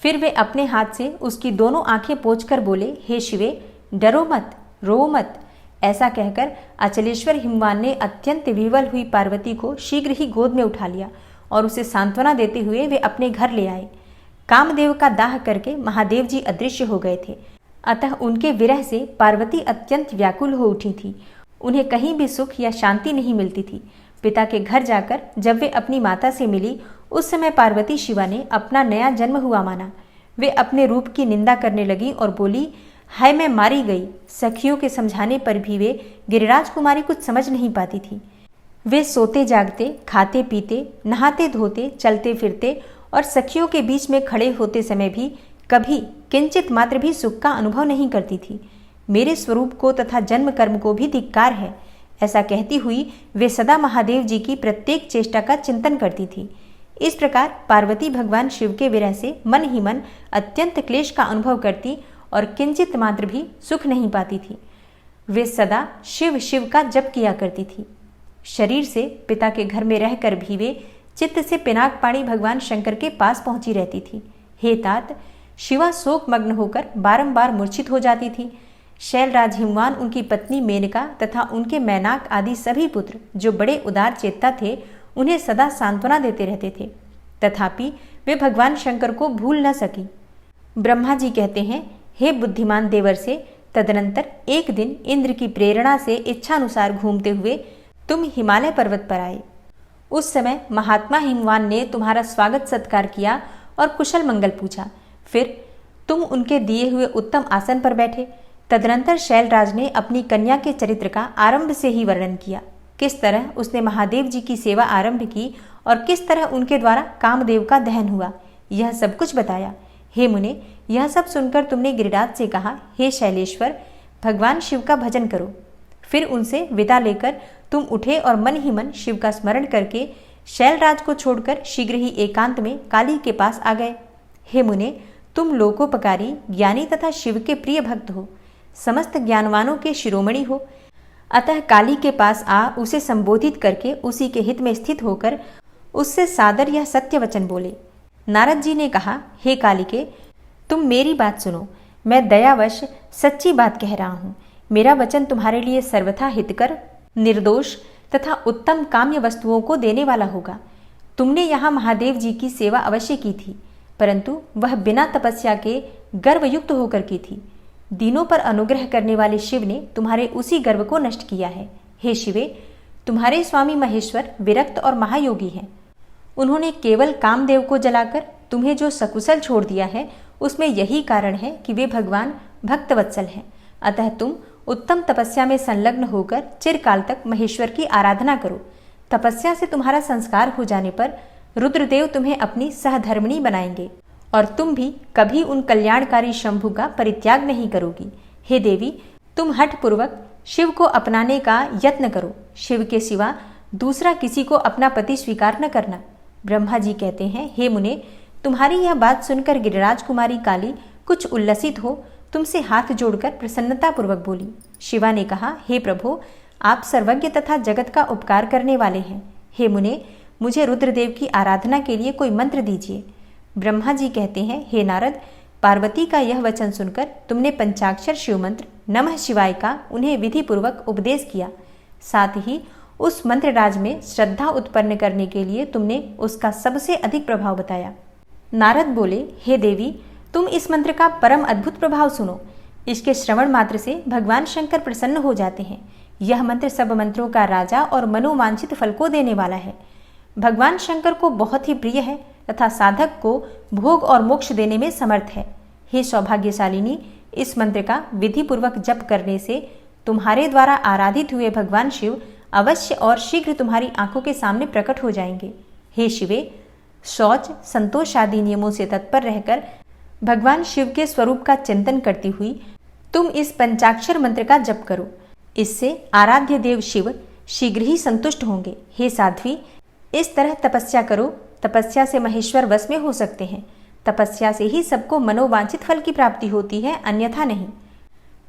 फिर वे अपने हाथ से उसकी दोनों आंखें पोंछकर बोले, हे शिवे, डरो मत, रो मत। ऐसा कहकर अचलेश्वर हिमवान ने अत्यंत विह्वल हुई पार्वती को शीघ्र ही गोद में उठा लिया और उसे सांत्वना देते हुए वे अपने घर ले आए। कामदेव का दाह करके महादेव जी अदृश्य हो गए थे, अतः उनके विरह से पार्वती अत्यंत व्याकुल हो उठी थी। उन्हें कहीं भी सुख या शांति नहीं मिलती थी। पिता के घर जाकर जब वे अपनी माता से मिली, उस समय पार्वती शिवा ने अपना नया जन्म हुआ माना। वे अपने रूप की निंदा करने लगी और बोली, हाय मैं मारी गई। सखियों के समझाने पर भी वे गिरिराज कुमारी कुछ समझ नहीं पाती थी। वे सोते जागते, खाते पीते, नहाते धोते, चलते फिरते और सखियों के बीच में खड़े होते समय भी कभी किंचित मात्र भी सुख का अनुभव नहीं करती थी। मेरे स्वरूप को तथा जन्म कर्म को भी धिक्कार है। ऐसा कहती हुई वे सदा महादेव जी की प्रत्येक चेष्टा का चिंतन करती थी। इस प्रकार पार्वती भगवान शिव के विरह से मन ही मन अत्यंत क्लेश का अनुभव करती और किंचित मात्र भी सुख नहीं पाती थी। वे सदा शिव शिव का जप किया करती थी। शरीर से पिता के घर में रहकर भी वे चित्त से पिनाकपाणी भगवान शंकर के पास पहुंची रहती थी। हे तात, शिवा शोक मग्न होकर बारंबार मूर्छित हो जाती थी। शैलराज हिमवान, उनकी पत्नी मेनका तथा उनके मैनाक आदि सभी पुत्र जो बड़े उदार चेता थे, उन्हें सदा सांत्वना देते रहते थे, तथापि वे भगवान शंकर को भूल न सकी। ब्रह्मा जी कहते हैं, हे बुद्धिमान देवर से, तदनंतर एक दिन इंद्र की प्रेरणा से इच्छानुसार घूमते हुए तुम हिमालय पर्वत पर आए। उस समय महात्मा हिमवान ने तुम्हारा स्वागत सत्कार किया और कुशल मंगल पूछा। फिर तुम उनके दिए हुए उत्तम आसन पर बैठे। तदनंतर शैलराज ने अपनी कन्या के चरित्र का आरंभ से ही वर्णन किया। किस तरह उसने महादेव जी की सेवा आरंभ की और किस तरह उनके द्वारा कामदेव का दहन हुआ, यह सब कुछ बताया। हे मुने, यह सब सुनकर तुमने गिरिराज से कहा, हे शैलेश्वर, भगवान शिव का भजन करो। फिर उनसे विदा लेकर तुम उठे और मन ही मन शिव का स्मरण करके शैलराज को छोड़कर शीघ्र ही एकांत में काली के पास आ गए। हे मुने, तुम लोकोपकारी, ज्ञानी तथा शिव के प्रिय भक्त हो, समस्त ज्ञानवानों के शिरोमणि हो, अतः काली के पास आ उसे संबोधित करके उसी के हित में स्थित होकर उससे सादर यह सत्य वचन बोले। नारद जी ने कहा, हे कालिके, तुम मेरी बात सुनो। मैं दयावश सच्ची बात कह रहा हूँ। मेरा वचन तुम्हारे लिए सर्वथा हितकर, निर्दोष तथा उत्तम काम्य वस्तुओं को देने वाला होगा। तुमने यहाँ महादेव जी की सेवा अवश्य की थी, परंतु वह बिना तपस्या के गर्वयुक्त होकर की थी। दीनों पर अनुग्रह करने वाले शिव ने तुम्हारे उसी गर्व को नष्ट किया है। हे शिवे, तुम्हारे स्वामी महेश्वर विरक्त और महायोगी हैं। उन्होंने केवल कामदेव को जलाकर तुम्हें जो सकुशल छोड़ दिया है उसमें यही कारण है कि वे भगवान भक्तवत्सल हैं। अतः तुम उत्तम तपस्या में संलग्न होकर चिरकाल तक महेश्वर की आराधना करो। तपस्या से तुम्हारा संस्कार हो जाने पर रुद्रदेव तुम्हें अपनी सहधर्मिणी बनाएंगे और तुम भी कभी उन कल्याणकारी शंभु का परित्याग नहीं करोगी। हे देवी, तुम हठ पूर्वक शिव को अपनाने का यत्न करो। शिव के सिवा दूसरा किसी को अपना पति स्वीकार न करना। ब्रह्मा जी कहते हैं, हे मुने, तुम्हारी यह बात सुनकर गिरिराज कुमारी काली कुछ उल्लसित हो तुमसे हाथ जोड़कर प्रसन्नता पूर्वक बोली। शिवा ने कहा, हे प्रभु, आप सर्वज्ञ तथा जगत का उपकार करने वाले हैं। हे मुने, मुझे रुद्रदेव की आराधना के लिए कोई मंत्र दीजिए। ब्रह्मा जी कहते हैं, हे नारद, पार्वती का यह वचन सुनकर तुमने पंचाक्षर शिव मंत्र नमः शिवाय का उन्हें विधि पूर्वक उपदेश किया। साथ ही उस मंत्र राज में श्रद्धा उत्पन्न करने के लिए तुमने उसका सबसे अधिक प्रभाव बताया। नारद बोले, हे देवी, तुम इस मंत्र का परम अद्भुत प्रभाव सुनो। इसके श्रवण मात्र से भगवान शंकर प्रसन्न हो जाते हैं। यह मंत्र सब मंत्रों का राजा और मनोवांछित फल को देने वाला है। भगवान शंकर को बहुत ही प्रिय है तथा साधक को भोग और मोक्ष देने में समर्थ है। हे सौभाग्यशालिनी, इस मंत्र का विधि पूर्वक जप करने से तुम्हारे द्वारा आराधित हुए भगवान शिव अवश्य और शीघ्र तुम्हारी आंखों के सामने प्रकट हो जाएंगे। हे शिवे, शौच, संतोष आदि नियमों से तत्पर रहकर भगवान शिव के स्वरूप का चिंतन करती हुई तुम इस पंचाक्षर मंत्र का जप करो। इससे आराध्य देव शिव शीघ्र ही संतुष्ट होंगे। हे साध्वी, इस तरह तपस्या करो। तपस्या से महेश्वर वश में हो सकते हैं। तपस्या से ही सबको मनोवांछित फल की प्राप्ति होती है, अन्यथा नहीं।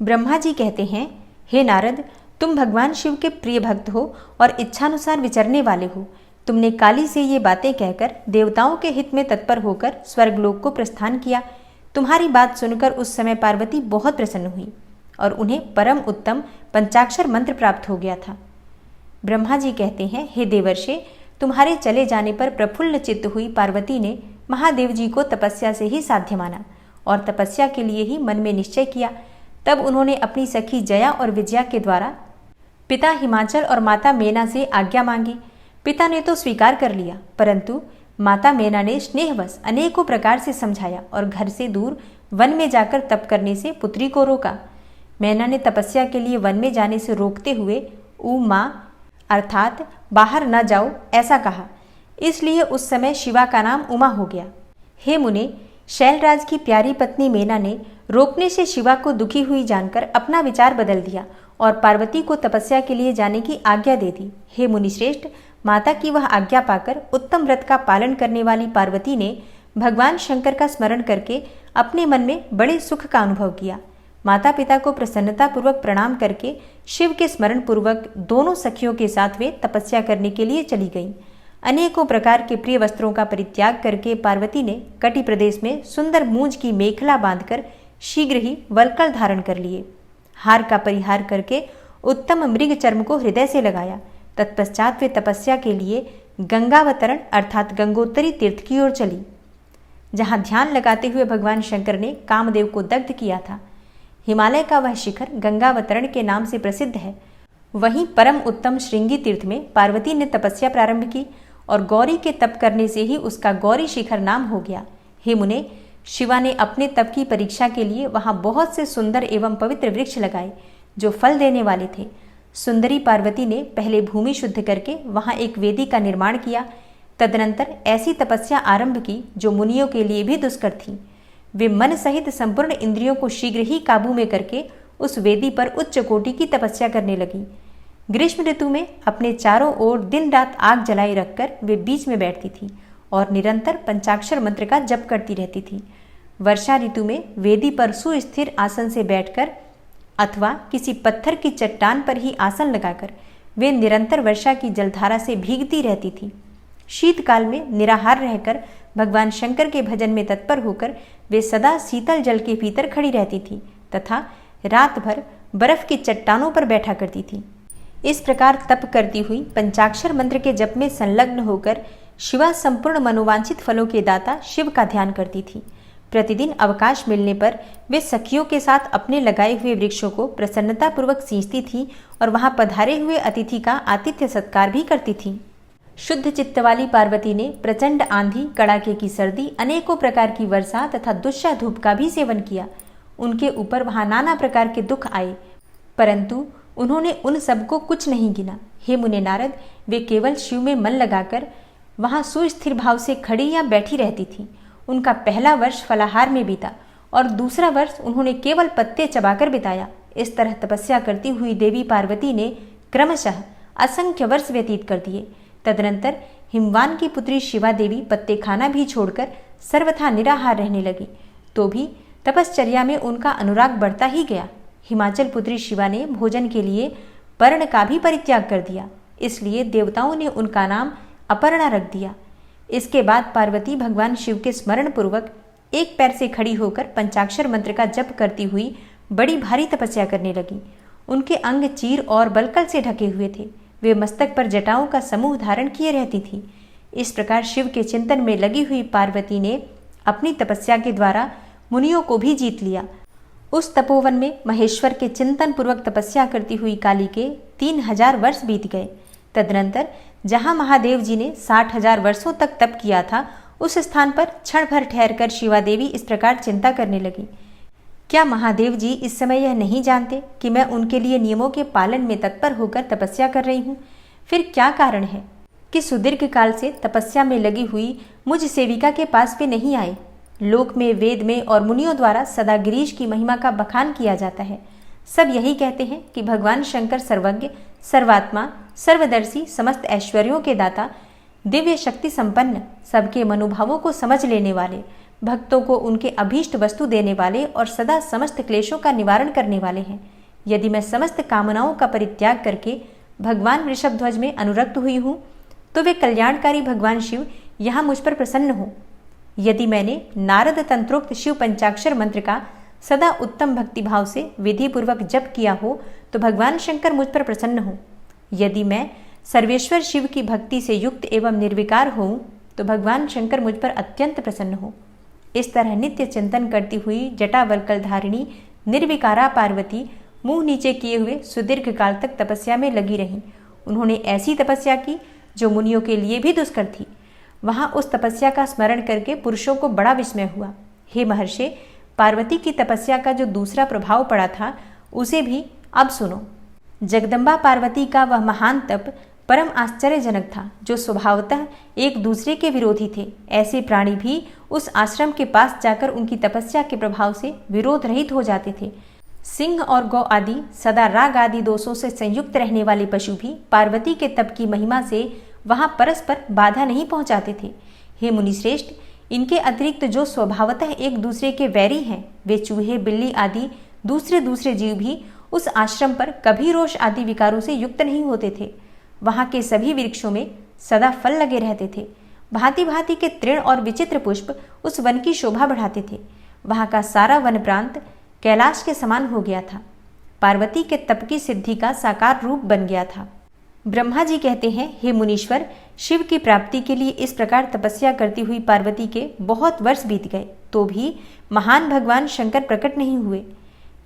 ब्रह्मा जी कहते हैं, हे नारद, तुम भगवान शिव के प्रिय भक्त हो और इच्छानुसार विचरने वाले हो। तुमने काली से ये बातें कहकर देवताओं के हित में तत्पर होकर स्वर्गलोक को प्रस्थान किया। तुम्हारी बात सुनकर उस समय पार्वती बहुत प्रसन्न हुई और उन्हें परम उत्तम पंचाक्षर मंत्र प्राप्त हो गया था। ब्रह्मा जी कहते हैं, हे देवर्षे, तुम्हारे चले जाने पर प्रफुल्ल चित्त हुई पार्वती ने महादेव जी को तपस्या से ही साध्य माना और तपस्या के लिए ही मन में निश्चय किया। तब उन्होंने अपनी सखी जया और विजया के द्वारा पिता हिमाचल और माता मेना से आज्ञा मांगी। पिता ने तो स्वीकार कर लिया, परंतु माता मेना ने स्नेहवश अनेकों प्रकार से समझाया और घर से दूर वन में जाकर तप करने से पुत्री को रोका। मेना ने तपस्या के लिए वन में जाने से रोकते हुए उमा अर्थात बाहर न जाओ ऐसा कहा। इसलिए उस समय शिवा का नाम उमा हो गया। हे मुने, शैलराज की प्यारी पत्नी मेना ने रोकने से शिवा को दुखी हुई जानकर अपना विचार बदल दिया और पार्वती को तपस्या के लिए जाने की आज्ञा दे दी। हे मुनिश्रेष्ठ, माता की वह आज्ञा पाकर उत्तम व्रत का पालन करने वाली पार्वती ने भगवान शंकर का स्मरण करके अपने मन में बड़े सुख का अनुभव किया। माता पिता को प्रसन्नता पूर्वक प्रणाम करके शिव के स्मरण पूर्वक दोनों सखियों के साथ वे तपस्या करने के लिए चली गईं। अनेकों प्रकार के प्रिय वस्त्रों का परित्याग करके पार्वती ने कटि प्रदेश में सुंदर मूंज की मेखला बांधकर शीघ्र ही वल्कल धारण कर लिए। हार का परिहार करके उत्तम मृग चर्म को हृदय से लगाया। तत्पश्चात वे तपस्या के लिए गंगावतरण अर्थात गंगोत्तरी तीर्थ की ओर चली, जहां ध्यान लगाते हुए भगवान शंकर ने कामदेव को दग्ध किया था। हिमालय का वह शिखर गंगावतरण के नाम से प्रसिद्ध है। वहीं परम उत्तम श्रृंगी तीर्थ में पार्वती ने तपस्या प्रारंभ की और गौरी के तप करने से ही उसका गौरी शिखर नाम हो गया। हे मुने, शिवा ने अपने तप की परीक्षा के लिए वहां बहुत से सुंदर एवं पवित्र वृक्ष लगाए जो फल देने वाले थे। सुंदरी पार्वती ने पहले भूमि शुद्ध करके वहां एक वेदी का निर्माण किया। तदनंतर ऐसी तपस्या आरंभ की जो मुनियों के लिए भी दुष्कर थी। वे मन सहित संपूर्ण इंद्रियों को शीघ्र ही काबू में करके उस वेदी पर उच्च कोटि की तपस्या करने लगी। ग्रीष्म ऋतु में अपने चारों ओर दिन रात आग जलाई रखकर वे बीच में बैठती थी और निरंतर पंचाक्षर मंत्र का जप करती रहती थी। वर्षा ऋतु में वेदी पर सुस्थिर आसन से बैठकर अथवा किसी पत्थर की चट्टान पर ही आसन लगाकर वे निरंतर वर्षा की जलधारा से भीगती रहती थी। शीतकाल में निराहार रहकर भगवान शंकर के भजन में तत्पर होकर वे सदा शीतल जल के भीतर खड़ी रहती थी तथा रात भर बर्फ की चट्टानों पर बैठा करती थी। इस प्रकार तप करती हुई पंचाक्षर मंत्र के जप में संलग्न होकर शिवा संपूर्ण मनोवांछित फलों के दाता शिव का ध्यान करती थी। प्रतिदिन अवकाश मिलने पर वे सखियों के साथ अपने लगाए हुए वृक्षों को प्रसन्नता पूर्वक सींचती थी और वहां पधारे हुए अतिथि का आतिथ्य सत्कार भी करती थी। शुद्ध चित्त वाली पार्वती ने प्रचंड आंधी, कड़ाके की सर्दी, अनेकों प्रकार की वर्षा तथा दुष्या धूप का भी सेवन किया। उनके ऊपर वहां नाना प्रकार के दुख आए, परंतु उन्होंने उन सबको कुछ नहीं गिना। हे मुने नारद, वे केवल शिव में मन लगाकर वहां सुस्थिर भाव से खड़ी या बैठी रहती थीं। उनका पहला वर्ष फलाहार में बीता और दूसरा वर्ष उन्होंने केवल पत्ते चबाकर बिताया। इस तरह तपस्या करती हुई देवी पार्वती ने क्रमशः असंख्य वर्ष व्यतीत कर दिए। तदनंतर हिमवान की पुत्री शिवा देवी पत्ते खाना भी छोड़कर सर्वथा निराहार रहने लगी, तो भी तपश्चर्या में उनका अनुराग बढ़ता ही गया। हिमाचल पुत्री शिवा ने भोजन के लिए पर्ण का भी परित्याग कर दिया, इसलिए देवताओं ने उनका नाम अपर्णा रख दिया। इसके बाद पार्वती भगवान शिव के स्मरण पूर्वक एक पैर से खड़ी होकर पंचाक्षर मंत्र का जप करती हुई बड़ी भारी तपस्या करने लगी। उनके अंग चीर और बलकल से ढके हुए थे। वे मस्तक पर जटाओं का समूह धारण किए रहती थी। इस प्रकार शिव के चिंतन में लगी हुई पार्वती ने अपनी तपस्या के द्वारा मुनियों को भी जीत लिया। उस तपोवन में महेश्वर के चिंतन पूर्वक तपस्या करती हुई काली के 3000 वर्ष बीत गए। तदनंतर जहां महादेव जी ने 60,000 वर्षों तक तप किया था, उस स्थान पर क्षण भर ठहरकर शिवा देवी इस प्रकार चिंता करने लगी, क्या महादेव जी इस समय यह नहीं जानते कि मैं उनके लिए नियमों के पालन में तत्पर होकर तपस्या कर रही हूँ? फिर क्या कारण है कि सुदीर्घ काल से तपस्या में लगी हुई मुझ सेविका के पास भी नहीं आए? लोक में, वेद में और मुनियों द्वारा सदा गिरीश की महिमा का बखान किया जाता है। सब यही कहते हैं कि भगवान शंकर सर्वज्ञ, सर्वात्मा, सर्वदर्शी, समस्त ऐश्वर्यों के दाता, दिव्य शक्ति संपन्न, सबके मनोभावों को समझ लेने वाले, भक्तों को उनके अभीष्ट वस्तु देने वाले और सदा समस्त क्लेशों का निवारण करने वाले हैं। यदि मैं समस्त कामनाओं का परित्याग करके भगवान वृषभध्वज में अनुरक्त हुई हूँ, तो वे कल्याणकारी भगवान शिव यहाँ मुझ पर प्रसन्न हो। यदि मैंने नारद तंत्रोक्त शिव पंचाक्षर मंत्र का सदा उत्तम भक्तिभाव से विधि पूर्वक जप किया हो, तो भगवान शंकर मुझ पर प्रसन्न हो। यदि मैं सर्वेश्वर शिव की भक्ति से युक्त एवं निर्विकार हूँ, तो भगवान शंकर मुझ पर अत्यंत प्रसन्न हो। इस तरह नित्य चिंतन करती हुई जटावल्कल धारिणी निर्विकारा पार्वती मुंह नीचे किए हुए सुदीर्घ काल तक तपस्या में लगी रहीं। उन्होंने ऐसी तपस्या की जो मुनियों के लिए भी दुष्कर थी। वहां उस तपस्या का स्मरण करके पुरुषों को बड़ा विस्मय हुआ। हे महर्षि, पार्वती की तपस्या का जो दूसरा प्रभाव पड़ा था, उसे भी अब सुनो। जगदम्बा पार्वती का वह महान तप परम आश्चर्यजनक था, जो स्वभावतः एक दूसरे के विरोधी थे। ऐसे प्राणी भी उस आश्रम के पास जाकर उनकी तपस्या के प्रभाव से विरोध रहित हो जाते थे। सिंह और गौ आदि सदा राग आदि दोषों से संयुक्त रहने वाले पशु भी पार्वती के तप की महिमा से वहां परस्पर बाधा नहीं पहुंचाते थे। हे मुनिश्रेष्ठ, इनके अतिरिक्त जो स्वभावतः एक दूसरे के वैरी हैं, वे चूहे, बिल्ली आदि दूसरे जीव भी उस आश्रम पर कभी रोष आदि विकारों से युक्त नहीं होते थे। वहां के सभी वृक्षों में सदा फल लगे रहते थे। भांति भांति के तृण और विचित्र पुष्प उस वन की शोभा बढ़ाते थे। वहां का सारा वन प्रांत कैलाश के समान हो गया था। पार्वती के तप की सिद्धि का साकार रूप बन गया था। ब्रह्मा जी कहते हैं, हे मुनीश्वर, शिव की प्राप्ति के लिए इस प्रकार तपस्या करती हुई पार्वती के बहुत वर्ष बीत गए, तो भी महान भगवान शंकर प्रकट नहीं हुए।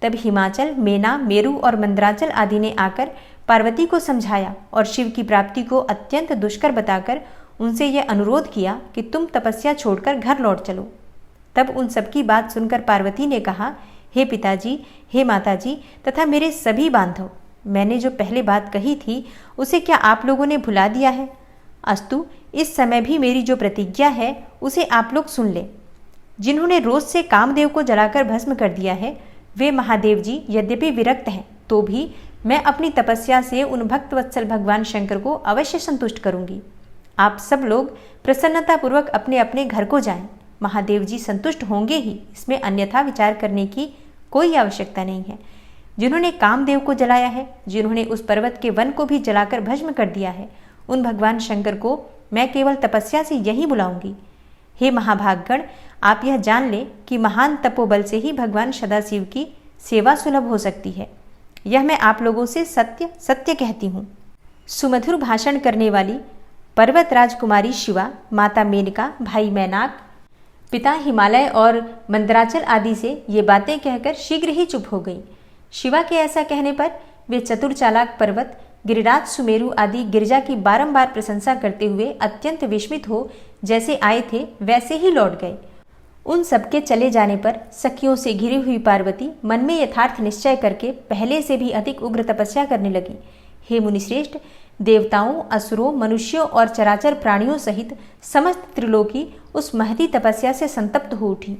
तब हिमाचल, मेना, मेरु और मंदराचल आदि ने आकर पार्वती को समझाया और शिव की प्राप्ति को अत्यंत दुष्कर बताकर उनसे यह अनुरोध किया कि तुम तपस्या छोड़कर घर लौट चलो। तब उन सबकी बात सुनकर पार्वती ने कहा, हे पिताजी, हे माताजी तथा मेरे सभी बांधव, मैंने जो पहले बात कही थी उसे क्या आप लोगों ने भुला दिया है? अस्तु, इस समय भी मेरी जो प्रतिज्ञा है उसे आप लोग सुन लें। जिन्होंने रोज से कामदेव को जलाकर भस्म कर दिया है, वे महादेव जी यद्यपि विरक्त हैं, तो भी मैं अपनी तपस्या से उन भक्तवत्सल भगवान शंकर को अवश्य संतुष्ट करूंगी। आप सब लोग प्रसन्नतापूर्वक अपने अपने घर को जाएं। महादेव जी संतुष्ट होंगे ही, इसमें अन्यथा विचार करने की कोई आवश्यकता नहीं है। जिन्होंने कामदेव को जलाया है, जिन्होंने उस पर्वत के वन को भी जलाकर भस्म कर दिया है, उन भगवान शंकर को मैं केवल तपस्या से यही बुलाऊंगी। हे महाभागगण, आप यह जान लें कि महान तपोबल से ही भगवान सदाशिव की सेवा सुलभ हो सकती है। यह मैं आप लोगों से सत्य सत्य कहती हूँ। सुमधुर भाषण करने वाली पर्वत राजकुमारी शिवा, माता मेनका, भाई मैनाक, पिता हिमालय और मंदराचल आदि से ये बातें कहकर शीघ्र ही चुप हो गई। शिवा के ऐसा कहने पर वे चतुर चालाक पर्वत गिरिराज, सुमेरु आदि गिरिजा की बारंबार प्रशंसा करते हुए अत्यंत विस्मित हो जैसे आए थे वैसे ही लौट गए। उन सबके चले जाने पर सखियों से घिरी हुई पार्वती मन में यथार्थ निश्चय करके पहले से भी अधिक उग्र तपस्या करने लगी। हे मुनिश्रेष्ठ, देवताओं, असुरों, मनुष्यों और चराचर प्राणियों सहित समस्त त्रिलोकी उस महती तपस्या से संतप्त हो उठी।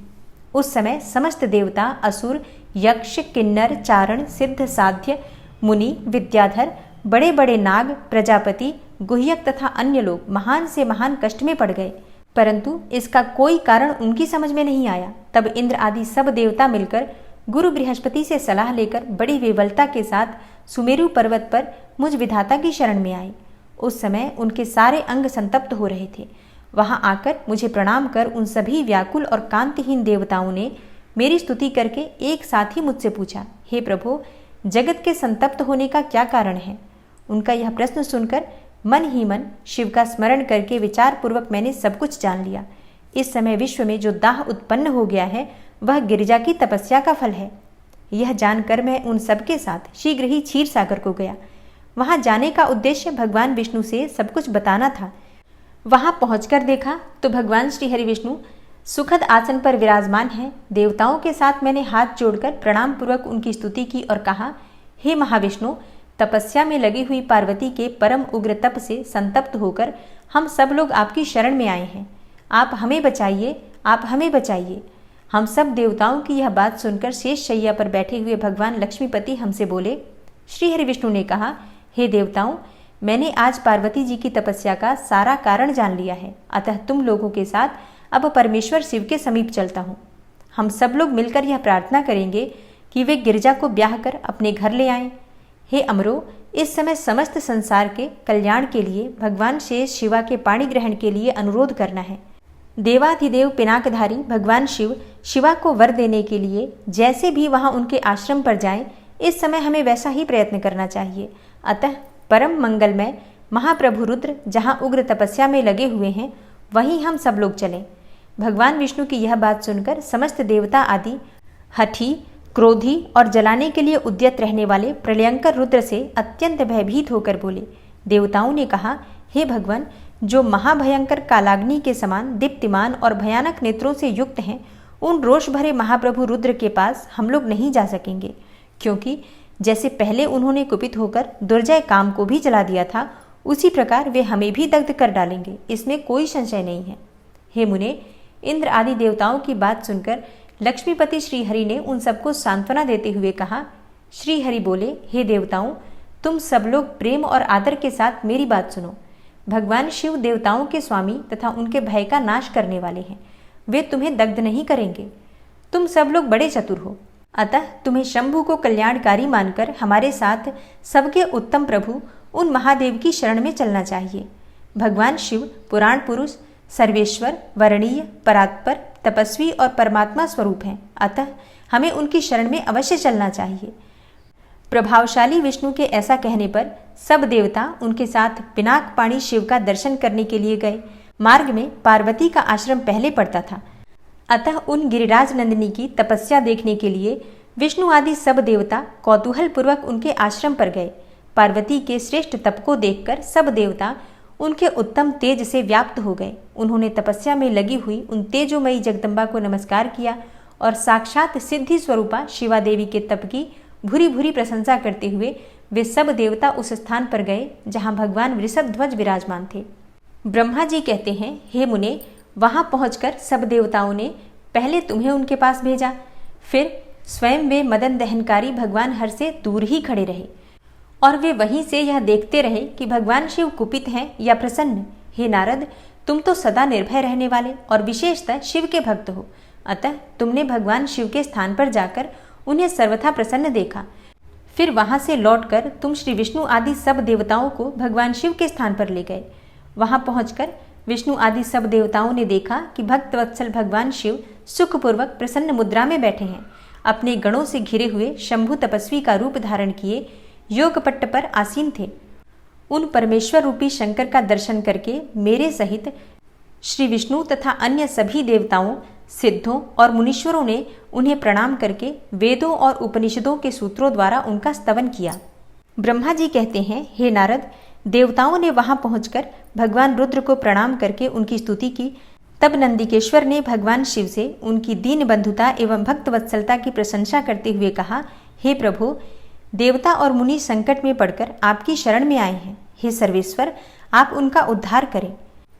उस समय समस्त देवता, असुर, यक्ष, किन्नर, चारण, सिद्ध, साध्य, मुनि, विद्याधर, बड़े बड़े नाग, प्रजापति, गुह्यक तथा अन्य लोग महान से महान कष्ट में पड़ गए, परंतु इसका कोई कारण उनकी समझ में नहीं आया। तब इंद्र आदि सब देवता मिलकर गुरु बृहस्पति से सलाह लेकर बड़ी विवलता के साथ सुमेरु पर्वत पर मुझ विधाता की शरण में आए। उस समय उनके सारे अंग संतप्त हो रहे थे। वहां आकर मुझे प्रणाम कर उन सभी व्याकुल और कांतिहीन देवताओं ने मेरी स्तुति करके एक साथ ही मुझसे पूछा, हे प्रभु, जगत के संतप्त होने का क्या कारण है? उनका यह प्रश्न सुनकर मन ही मन शिव का स्मरण करके विचार पूर्वक मैंने सब कुछ जान लिया। इस समय विश्व में जो दाह उत्पन्न हो गया है वह गिरिजा की तपस्या का फल है। यह जानकर मैं उन सबके साथ शीघ्र ही क्षीर सागर को गया। वहां जाने का उद्देश्य भगवान विष्णु से सब कुछ बताना था। वहां पहुंचकर देखा तो भगवान श्री हरि विष्णु सुखद आसन पर विराजमान हैं। देवताओं के साथ मैंने हाथ जोड़कर प्रणाम पूर्वक उनकी स्तुति की और कहा, हे महाविष्णु, तपस्या में लगी हुई पार्वती के परम उग्र तप से संतप्त होकर हम सब लोग आपकी शरण में आए हैं। आप हमें बचाइए, आप हमें बचाइए। हम सब देवताओं की यह बात सुनकर शेष शैया पर बैठे हुए भगवान लक्ष्मीपति हमसे बोले। श्री हरि विष्णु ने कहा, हे देवताओं, मैंने आज पार्वती जी की तपस्या का सारा कारण जान लिया है, अतः तुम लोगों के साथ अब परमेश्वर शिव के समीप चलता हूँ। हम सब लोग मिलकर यह प्रार्थना करेंगे कि वे गिरिजा को ब्याह कर अपने घर ले आएं। हे अमरो, इस समय समस्त संसार के कल्याण के लिए भगवान शेष शिवा के पाणी ग्रहण के लिए अनुरोध करना है। देवाधिदेव पिनाकधारी भगवान शिव शिवा को वर देने के लिए जैसे भी वहां उनके आश्रम पर जाएं, इस समय हमें वैसा ही प्रयत्न करना चाहिए। अतः परम मंगलमय महाप्रभु रुद्र जहां उग्र तपस्या में लगे हुए हैं वहीं हम सब लोग चलें। भगवान विष्णु की यह बात सुनकर समस्त देवता आदि हठी, क्रोधी और जलाने के लिए उद्यत रहने वाले प्रलयंकर रुद्र से अत्यंत भयभीत होकर बोले। देवताओं ने कहा, हे भगवान, जो महाभयंकर कालाग्नि के समान दीप्तिमान और भयानक नेत्रों से युक्त हैं, उन रोष भरे महाप्रभु रुद्र के पास हम लोग नहीं जा सकेंगे, क्योंकि जैसे पहले उन्होंने कुपित होकर दुर्जय काम को भी जला दिया था, उसी प्रकार वे हमें भी दग्ध कर डालेंगे, इसमें कोई संशय नहीं है। हे मुने, इंद्र आदि देवताओं की बात सुनकर लक्ष्मीपति श्री हरि ने उन सबको सांत्वना देते हुए कहा। श्री हरि बोले, हे देवताओं, तुम सब लोग प्रेम और आदर के साथ मेरी बात सुनो। भगवान शिव देवताओं के स्वामी तथा उनके भय का नाश करने वाले हैं। वे तुम्हें दग्ध नहीं करेंगे। तुम सब लोग बड़े चतुर हो, अतः तुम्हें शंभु को कल्याणकारी मानकर हमारे साथ सबके उत्तम प्रभु उन महादेव की शरण में चलना चाहिए। भगवान शिव पुराण पुरुष, सर्वेश्वर, वरणीय, परात्पर, तपस्वी और परमात्मा स्वरूप हैं, अतः हमें उनकी शरण में अवश्य चलना चाहिए। प्रभावशाली विष्णु के ऐसा कहने पर सब देवता उनके साथ पिनाकपाणी शिव का दर्शन करने के लिए गए। मार्ग में पार्वती का आश्रम पहले पड़ता था, अतः उन गिरिराज नंदिनी की तपस्या देखने के लिए विष्णु आदि सब देवता कौतूहल पूर्वक उनके आश्रम पर गए। पार्वती के श्रेष्ठ तप को देखकर सब देवता उनके उत्तम तेज से व्याप्त हो गए। उन्होंने तपस्या में लगी हुई उन तेजोमयी जगदम्बा को नमस्कार किया और साक्षात सिद्धि स्वरूपा शिवा देवी के तप की भूरी भूरी प्रशंसा करते हुए वे सब देवता उस स्थान पर गए जहां भगवान वृषभ ध्वज विराजमान थे। ब्रह्मा जी कहते हैं, हे मुने, वहां पहुंचकर सब देवताओं ने पहले तुम्हें उनके पास भेजा, फिर स्वयं वे मदन दहनकारी भगवान हर से दूर ही खड़े रहे और वे वहीं से यह देखते रहे कि भगवान शिव कुपित हैं या प्रसन्न। हे नारद, तुम तो सदा निर्भय रहने वाले और विशेषतः शिव के भक्त हो, अतः तुमने भगवान शिव के स्थान पर जाकर उन्हें सर्वथा प्रसन्न देखा। फिर वहां से लौटकर तुम श्री विष्णु आदि सब देवताओं को भगवान शिव के स्थान पर ले गए। वहां पहुंचकर विष्णु आदि सब देवताओं ने देखा कि भक्त वत्सल भगवान शिव सुखपूर्वक प्रसन्न मुद्रा में बैठे हैं। अपने गणों से घिरे हुए शंभु तपस्वी का रूप धारण किए योगपट्ट पर आसीन थे। उन परमेश्वर रूपी शंकर का दर्शन करके मेरे सहित श्री विष्णु तथा अन्य सभी देवताओं, सिद्धों और मुनीश्वरों ने उन्हें प्रणाम करके वेदों और उपनिषदों के सूत्रों द्वारा उनका स्तवन किया। ब्रह्मा जी कहते हैं, हे नारद, देवताओं ने वहां पहुंचकर भगवान रुद्र को प्रणाम करके उनकी स्तुति की। तब नंदिकेश्वर ने भगवान शिव से उनकी दीन बंधुता एवं भक्त वत्सलता की प्रशंसा करते हुए कहा, हे प्रभु, देवता और मुनि संकट में पड़कर आपकी शरण में आए हैं। हे सर्वेश्वर, आप उनका उद्धार करें।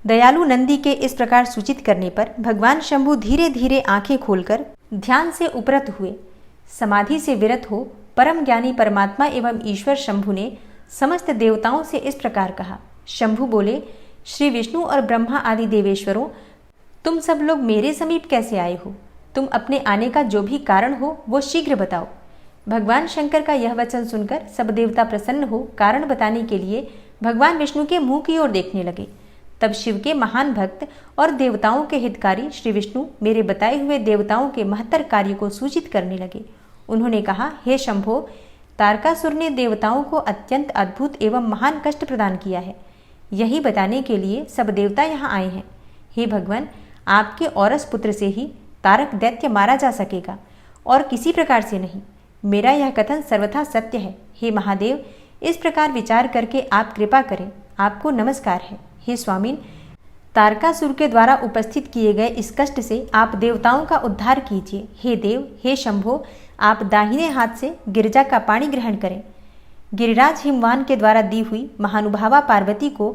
दयालु नंदी के इस प्रकार सूचित करने पर भगवान शंभु धीरे धीरे आंखें खोलकर ध्यान से उपरत हुए। समाधि से विरत हो परम ज्ञानी परमात्मा एवं ईश्वर शंभु ने समस्त देवताओं से इस प्रकार कहा। शंभु बोले, श्री विष्णु और ब्रह्मा आदि देवेश्वरों, तुम सब लोग मेरे समीप कैसे आए हो? तुम अपने आने का जो भी कारण हो वो शीघ्र बताओ। भगवान शंकर का यह वचन सुनकर सब देवता प्रसन्न हो कारण बताने के लिए भगवान विष्णु के मुंह की ओर देखने लगे। तब शिव के महान भक्त और देवताओं के हितकारी श्री विष्णु मेरे बताए हुए देवताओं के महत्तर कार्य को सूचित करने लगे। उन्होंने कहा, हे शंभो, तारकासुर ने देवताओं को अत्यंत अद्भुत एवं महान कष्ट प्रदान किया है। यही बताने के लिए सब देवता यहाँ आए हैं। हे भगवान, आपके औरस पुत्र से ही तारक दैत्य मारा जा सकेगा और किसी प्रकार से नहीं। मेरा यह कथन सर्वथा सत्य है। हे महादेव, इस प्रकार विचार करके आप कृपा करें। आपको नमस्कार है। हे स्वामीन, तारकासुर के द्वारा उपस्थित किए गए इस कष्ट से आप देवताओं का उद्धार कीजिए। हे देव, हे शंभो, आप दाहिने हाथ से गिरिजा का पानी ग्रहण करें। गिरिराज हिमवान के द्वारा दी हुई महानुभावा पार्वती को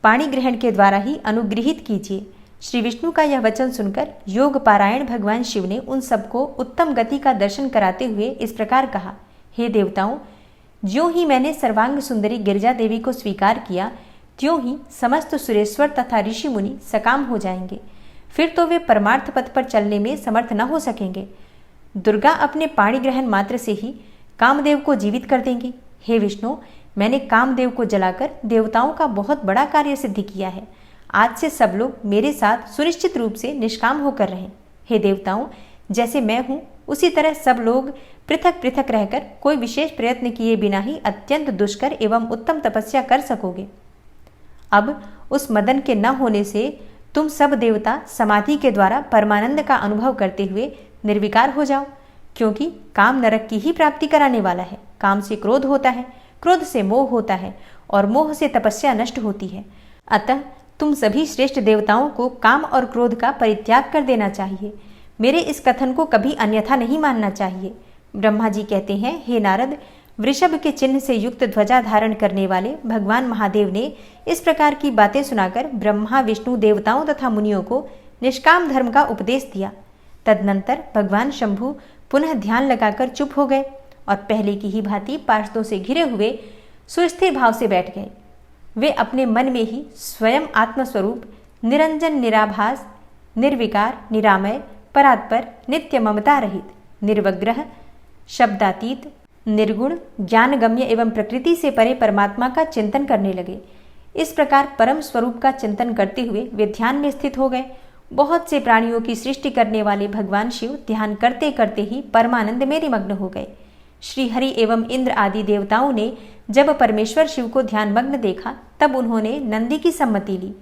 पाणी ग्रहण के द्वारा ही अनुग्रहित कीजिए। श्री विष्णु का यह वचन सुनकर योग पारायण भगवान शिव ने उन सबको उत्तम गति का दर्शन कराते हुए इस प्रकार कहा, हे देवताओं, ज्यों ही मैंने सर्वांग सुंदरी गिरिजा देवी को स्वीकार किया, त्यों ही समस्त सुरेश्वर तथा ऋषि मुनि सकाम हो जाएंगे। फिर तो वे परमार्थ पथ पर चलने में समर्थ न हो सकेंगे। दुर्गा अपने पाणी ग्रहण मात्र से ही कामदेव को जीवित कर देंगी। हे विष्णु, मैंने कामदेव को जलाकर देवताओं का बहुत बड़ा कार्य सिद्ध किया है। आज से सब लोग मेरे साथ सुनिश्चित रूप से निष्काम होकर रहें। हे देवताओं, जैसे मैं हूँ उसी तरह सब लोग पृथक पृथक रहकर कोई विशेष प्रयत्न किए बिना ही अत्यंत दुष्कर एवं उत्तम तपस्या कर सकोगे। अब उस मदन के न होने से तुम सब देवता समाधि के द्वारा परमानंद का अनुभव करते हुए निर्विकार हो जाओ, क्योंकि काम नरक की ही प्राप्ति कराने वाला है। काम से क्रोध होता है, क्रोध से मोह होता है और मोह से तपस्या नष्ट होती है। अतः तुम सभी श्रेष्ठ देवताओं को काम और क्रोध का परित्याग कर देना चाहिए। मेरे इस कथन को कभी अन्यथा नहीं मानना चाहिए। ब्रह्मा जी कहते हैं, हे नारद, वृषभ के चिन्ह से युक्त ध्वजा धारण करने वाले भगवान महादेव ने इस प्रकार की बातें सुनाकर ब्रह्मा विष्णु देवताओं तथा मुनियों को निष्काम धर्म का उपदेश दिया। तदनंतर भगवान शंभु पुनः ध्यान लगाकर चुप हो गए और पहले की ही भांति पार्षदों से घिरे हुए सुस्थिर भाव से बैठ गए। वे अपने मन में ही स्वयं आत्मस्वरूप निरंजन निराभास निर्विकार निरामय परात्पर नित्य ममता रहित निर्वग्रह शब्दातीत निर्गुण ज्ञानगम्य एवं प्रकृति से परे परमात्मा का चिंतन करने लगे। इस प्रकार परम स्वरूप का चिंतन करते हुए वे ध्यान में स्थित हो गए। बहुत से प्राणियों की सृष्टि करने वाले भगवान शिव ध्यान करते करते ही परमानंद में निमग्न हो गए। श्री हरि एवं इंद्र आदि देवताओं ने जब परमेश्वर शिव को ध्यानमग्न देखा तब उन्होंने नंदी की सम्मति ली।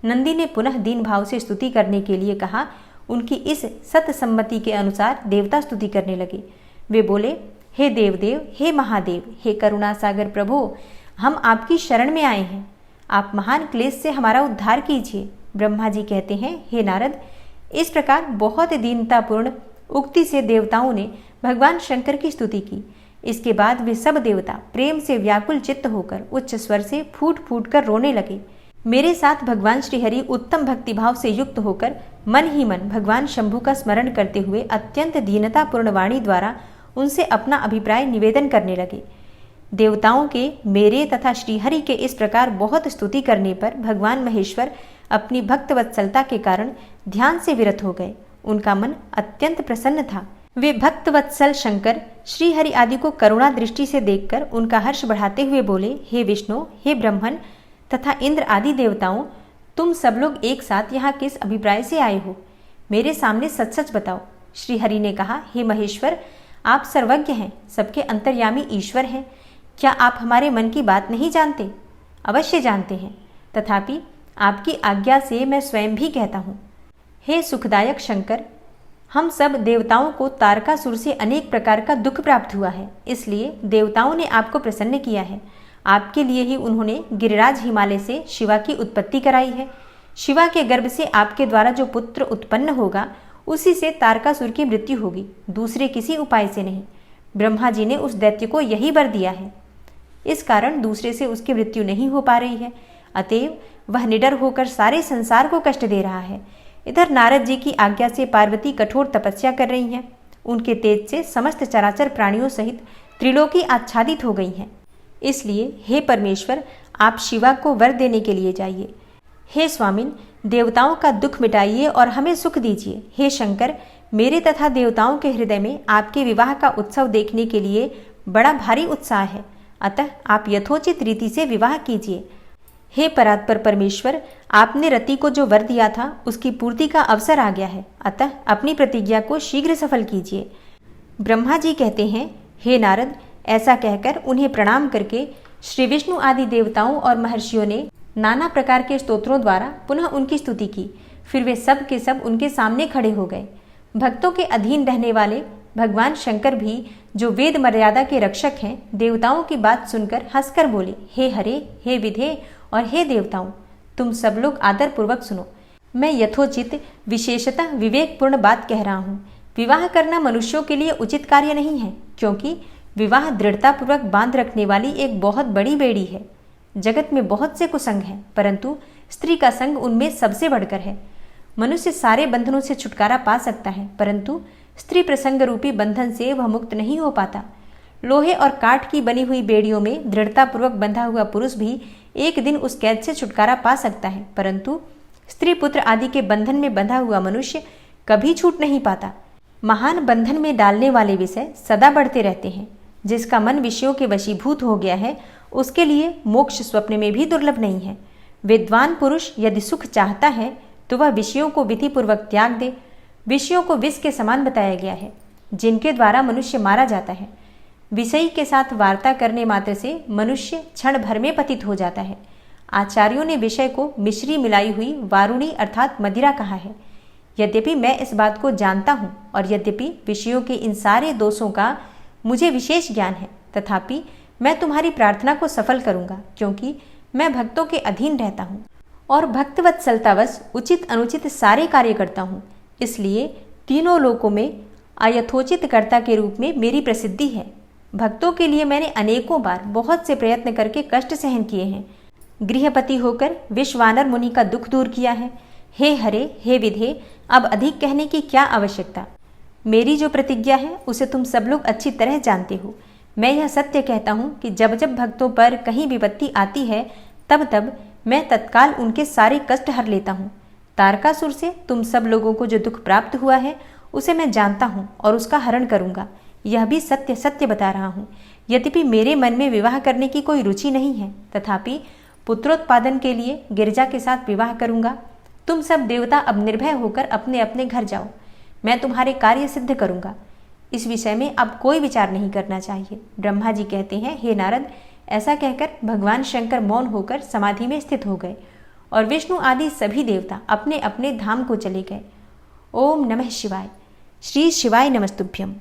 नंदी ने पुनः दीन भाव से स्तुति करने के लिए कहा। उनकी इस सत सम्मति के अनुसार देवता स्तुति करने लगे। वे बोले, हे देवदेव, हे महादेव, हे करुणा सागर प्रभो, हम आपकी शरण में आए हैं। आप महान क्लेश से हमारा उद्धार कीजिए। ब्रह्मा जी कहते हैं, हे नारद, इस प्रकार बहुत दीनतापूर्ण उक्ति से देवताओं ने भगवान शंकर की स्तुति की। इसके बाद वे सब देवता प्रेम से व्याकुल चित्त होकर उच्च स्वर से फूट फूट कर रोने लगे। मेरे साथ भगवान श्रीहरि उत्तम भक्तिभाव से युक्त होकर मन ही मन भगवान शंभु का स्मरण करते हुए अत्यंत दीनतापूर्ण वाणी द्वारा उनसे अपना अभिप्राय निवेदन करने लगे। देवताओं के, मेरे तथा श्रीहरि के इस प्रकार बहुत स्तुति करने पर भगवान महेश्वर अपनी भक्त वत्सलता के कारण ध्यान से विरत हो गए। उनका मन अत्यंत प्रसन्न था। वे भक्त वत्सल शंकर श्रीहरि आदि को करुणा दृष्टि से देखकर उनका हर्ष बढ़ाते हुए बोले, हे विष्णु, हे ब्रह्मन तथा इंद्र आदि देवताओं, तुम सब लोग एक साथ यहाँ किस अभिप्राय से आए हो? मेरे सामने सच सच बताओ। श्रीहरि ने कहा, हे महेश्वर, आप सर्वज्ञ हैं, सबके अंतर्यामी ईश्वर हैं। क्या आप हमारे मन की बात नहीं जानते? अवश्य जानते हैं, तथापि आपकी आज्ञा से मैं स्वयं भी कहता हूँ। हे सुखदायक शंकर, हम सब देवताओं को तारकासुर से अनेक प्रकार का दुख प्राप्त हुआ है, इसलिए देवताओं ने आपको प्रसन्न किया है। आपके लिए ही उन्होंने गिरिराज हिमालय से शिवा की उत्पत्ति कराई है। शिवा के गर्भ से आपके द्वारा जो पुत्र उत्पन्न होगा उसी से तारकासुर की मृत्यु होगी, दूसरे किसी उपाय से नहीं। ब्रह्मा जी ने उस दैत्य को यही वर दिया है, इस कारण दूसरे से उसकी मृत्यु नहीं हो पा रही है। अतएव वह निडर होकर सारे संसार को कष्ट दे रहा है। इधर नारद जी की आज्ञा से पार्वती कठोर तपस्या कर रही हैं। उनके तेज से समस्त चराचर प्राणियों सहित त्रिलोकी आच्छादित हो गई हैं। इसलिए हे परमेश्वर, आप शिवा को वर देने के लिए जाइए। हे स्वामिन, देवताओं का दुख मिटाइए और हमें सुख दीजिए। हे शंकर, मेरे तथा देवताओं के हृदय में आपके विवाह का उत्सव देखने के लिए बड़ा भारी उत्साह है, अतः आप यथोचित रीति से विवाह कीजिए। हे परात्पर परमेश्वर, आपने रति को जो वर दिया था उसकी पूर्ति का अवसर आ गया है, अतः अपनी प्रतिज्ञा को शीघ्र सफल कीजिए। ब्रह्मा जी कहते हैं, हे नारद, ऐसा कहकर उन्हें प्रणाम करके श्री विष्णु आदि देवताओं और महर्षियों ने नाना प्रकार के स्तोत्रों द्वारा पुनः उनकी स्तुति की। फिर वे सब के सब उनके सामने खड़े हो गए। भक्तों के अधीन रहने वाले भगवान शंकर भी, जो वेद मर्यादा के रक्षक हैं, देवताओं की बात सुनकर हंसकर बोले, हे हरे, हे विधे और हे देवताओं, तुम सब लोग आदर पूर्वक सुनो। मैं यथोचित विशेषतः विवेकपूर्ण बात कह रहा हूँ। विवाह करना मनुष्यों के लिए उचित कार्य नहीं है, क्योंकि विवाह दृढ़तापूर्वक बांध रखने वाली एक बहुत बड़ी बेड़ी है। जगत में बहुत से कुसंग हैं, परंतु स्त्री का संग उनमें सबसे बढ़कर है। मनुष्य सारे बंधनों से छुटकारा पा सकता है, परंतु स्त्री प्रसंग रूपी बंधन से वह मुक्त नहीं हो पाता। लोहे और काठ की बनी हुई बेड़ियों में दृढ़तापूर्वक बंधा हुआ पुरुष भी एक दिन उस कैद से छुटकारा पा सकता है, परंतु स्त्री पुत्र आदि के बंधन में बंधा हुआ मनुष्य कभी छूट नहीं पाता। महान बंधन में डालने वाले विषय सदा बढ़ते रहते हैं। जिसका मन विषयों के वशीभूत हो गया है, उसके लिए मोक्ष स्वप्न में भी दुर्लभ नहीं है। विद्वान पुरुष यदि सुख चाहता है तो वह विषयों को विधिपूर्वक त्याग दे। विषयों को विष के समान बताया गया है, जिनके द्वारा मनुष्य मारा जाता है। विषयी के साथ वार्ता करने मात्र से मनुष्य क्षण भर में पतित हो जाता है। आचार्यों ने विषय को मिश्री मिलाई हुई वारुणी अर्थात मदिरा कहा है। यद्यपि मैं इस बात को जानता हूँ और यद्यपि विषयों के इन सारे दोषों का मुझे विशेष ज्ञान है, तथापि मैं तुम्हारी प्रार्थना को सफल करूँगा, क्योंकि मैं भक्तों के अधीन रहता हूँ और भक्तवत्सलतावश उचित अनुचित सारे कार्य करता हूँ। इसलिए तीनों लोकों में अयथोचित कर्ता के रूप में मेरी प्रसिद्धि है। भक्तों के लिए मैंने अनेकों बार बहुत से प्रयत्न करके कष्ट सहन किए हैं। गृहपति होकर विश्वानर मुनि का दुख दूर किया है। हे हरे, हे विधे, अब अधिक कहने की क्या आवश्यकता। मेरी जो प्रतिज्ञा है उसे तुम सब लोग अच्छी तरह जानते हो। मैं यह सत्य कहता हूँ कि जब जब भक्तों पर कहीं विपत्ति आती है, तब तब मैं तत्काल उनके सारे कष्ट हर लेता हूँ। तारकासुर से तुम सब लोगों को जो दुख प्राप्त हुआ है उसे मैं जानता हूँ और उसका हरण करूँगा। यह भी सत्य सत्य बता रहा हूँ। यद्यपि मेरे मन में विवाह करने की कोई रुचि नहीं है, तथापि पुत्रोत्पादन के लिए गिरिजा के साथ विवाह करूँगा। तुम सब देवता अब निर्भय होकर अपने अपने घर जाओ, मैं तुम्हारे कार्य सिद्ध करूँगा। इस विषय में अब कोई विचार नहीं करना चाहिए। ब्रह्मा जी कहते हैं, हे नारद, ऐसा कहकर भगवान शंकर मौन होकर समाधि में स्थित हो गए और विष्णु आदि सभी देवता अपने अपने धाम को चले गए। ओम नमः शिवाय। श्री शिवाय नमस्तुभ्यम।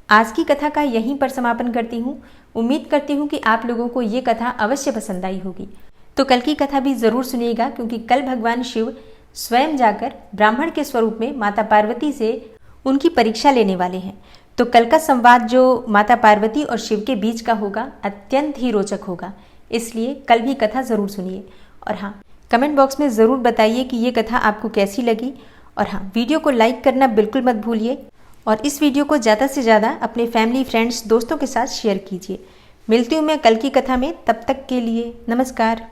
आज की कथा का यहीं पर समापन करती हूँ। उम्मीद करती हूँ कि आप लोगों को ये कथा अवश्य पसंद आई होगी। तो कल की कथा भी जरूर सुनिएगा, क्योंकि कल भगवान शिव स्वयं जाकर ब्राह्मण के स्वरूप में माता पार्वती से उनकी परीक्षा लेने वाले हैं। तो कल का संवाद जो माता पार्वती और शिव के बीच का होगा, अत्यंत ही रोचक होगा। इसलिए कल भी कथा ज़रूर सुनिए। और हाँ, कमेंट बॉक्स में ज़रूर बताइए कि ये कथा आपको कैसी लगी। और हाँ, वीडियो को लाइक करना बिल्कुल मत भूलिए और इस वीडियो को ज़्यादा से ज़्यादा अपने फैमिली, फ्रेंड्स, दोस्तों के साथ शेयर कीजिए। मिलती हूँ मैं कल की कथा में। तब तक के लिए नमस्कार।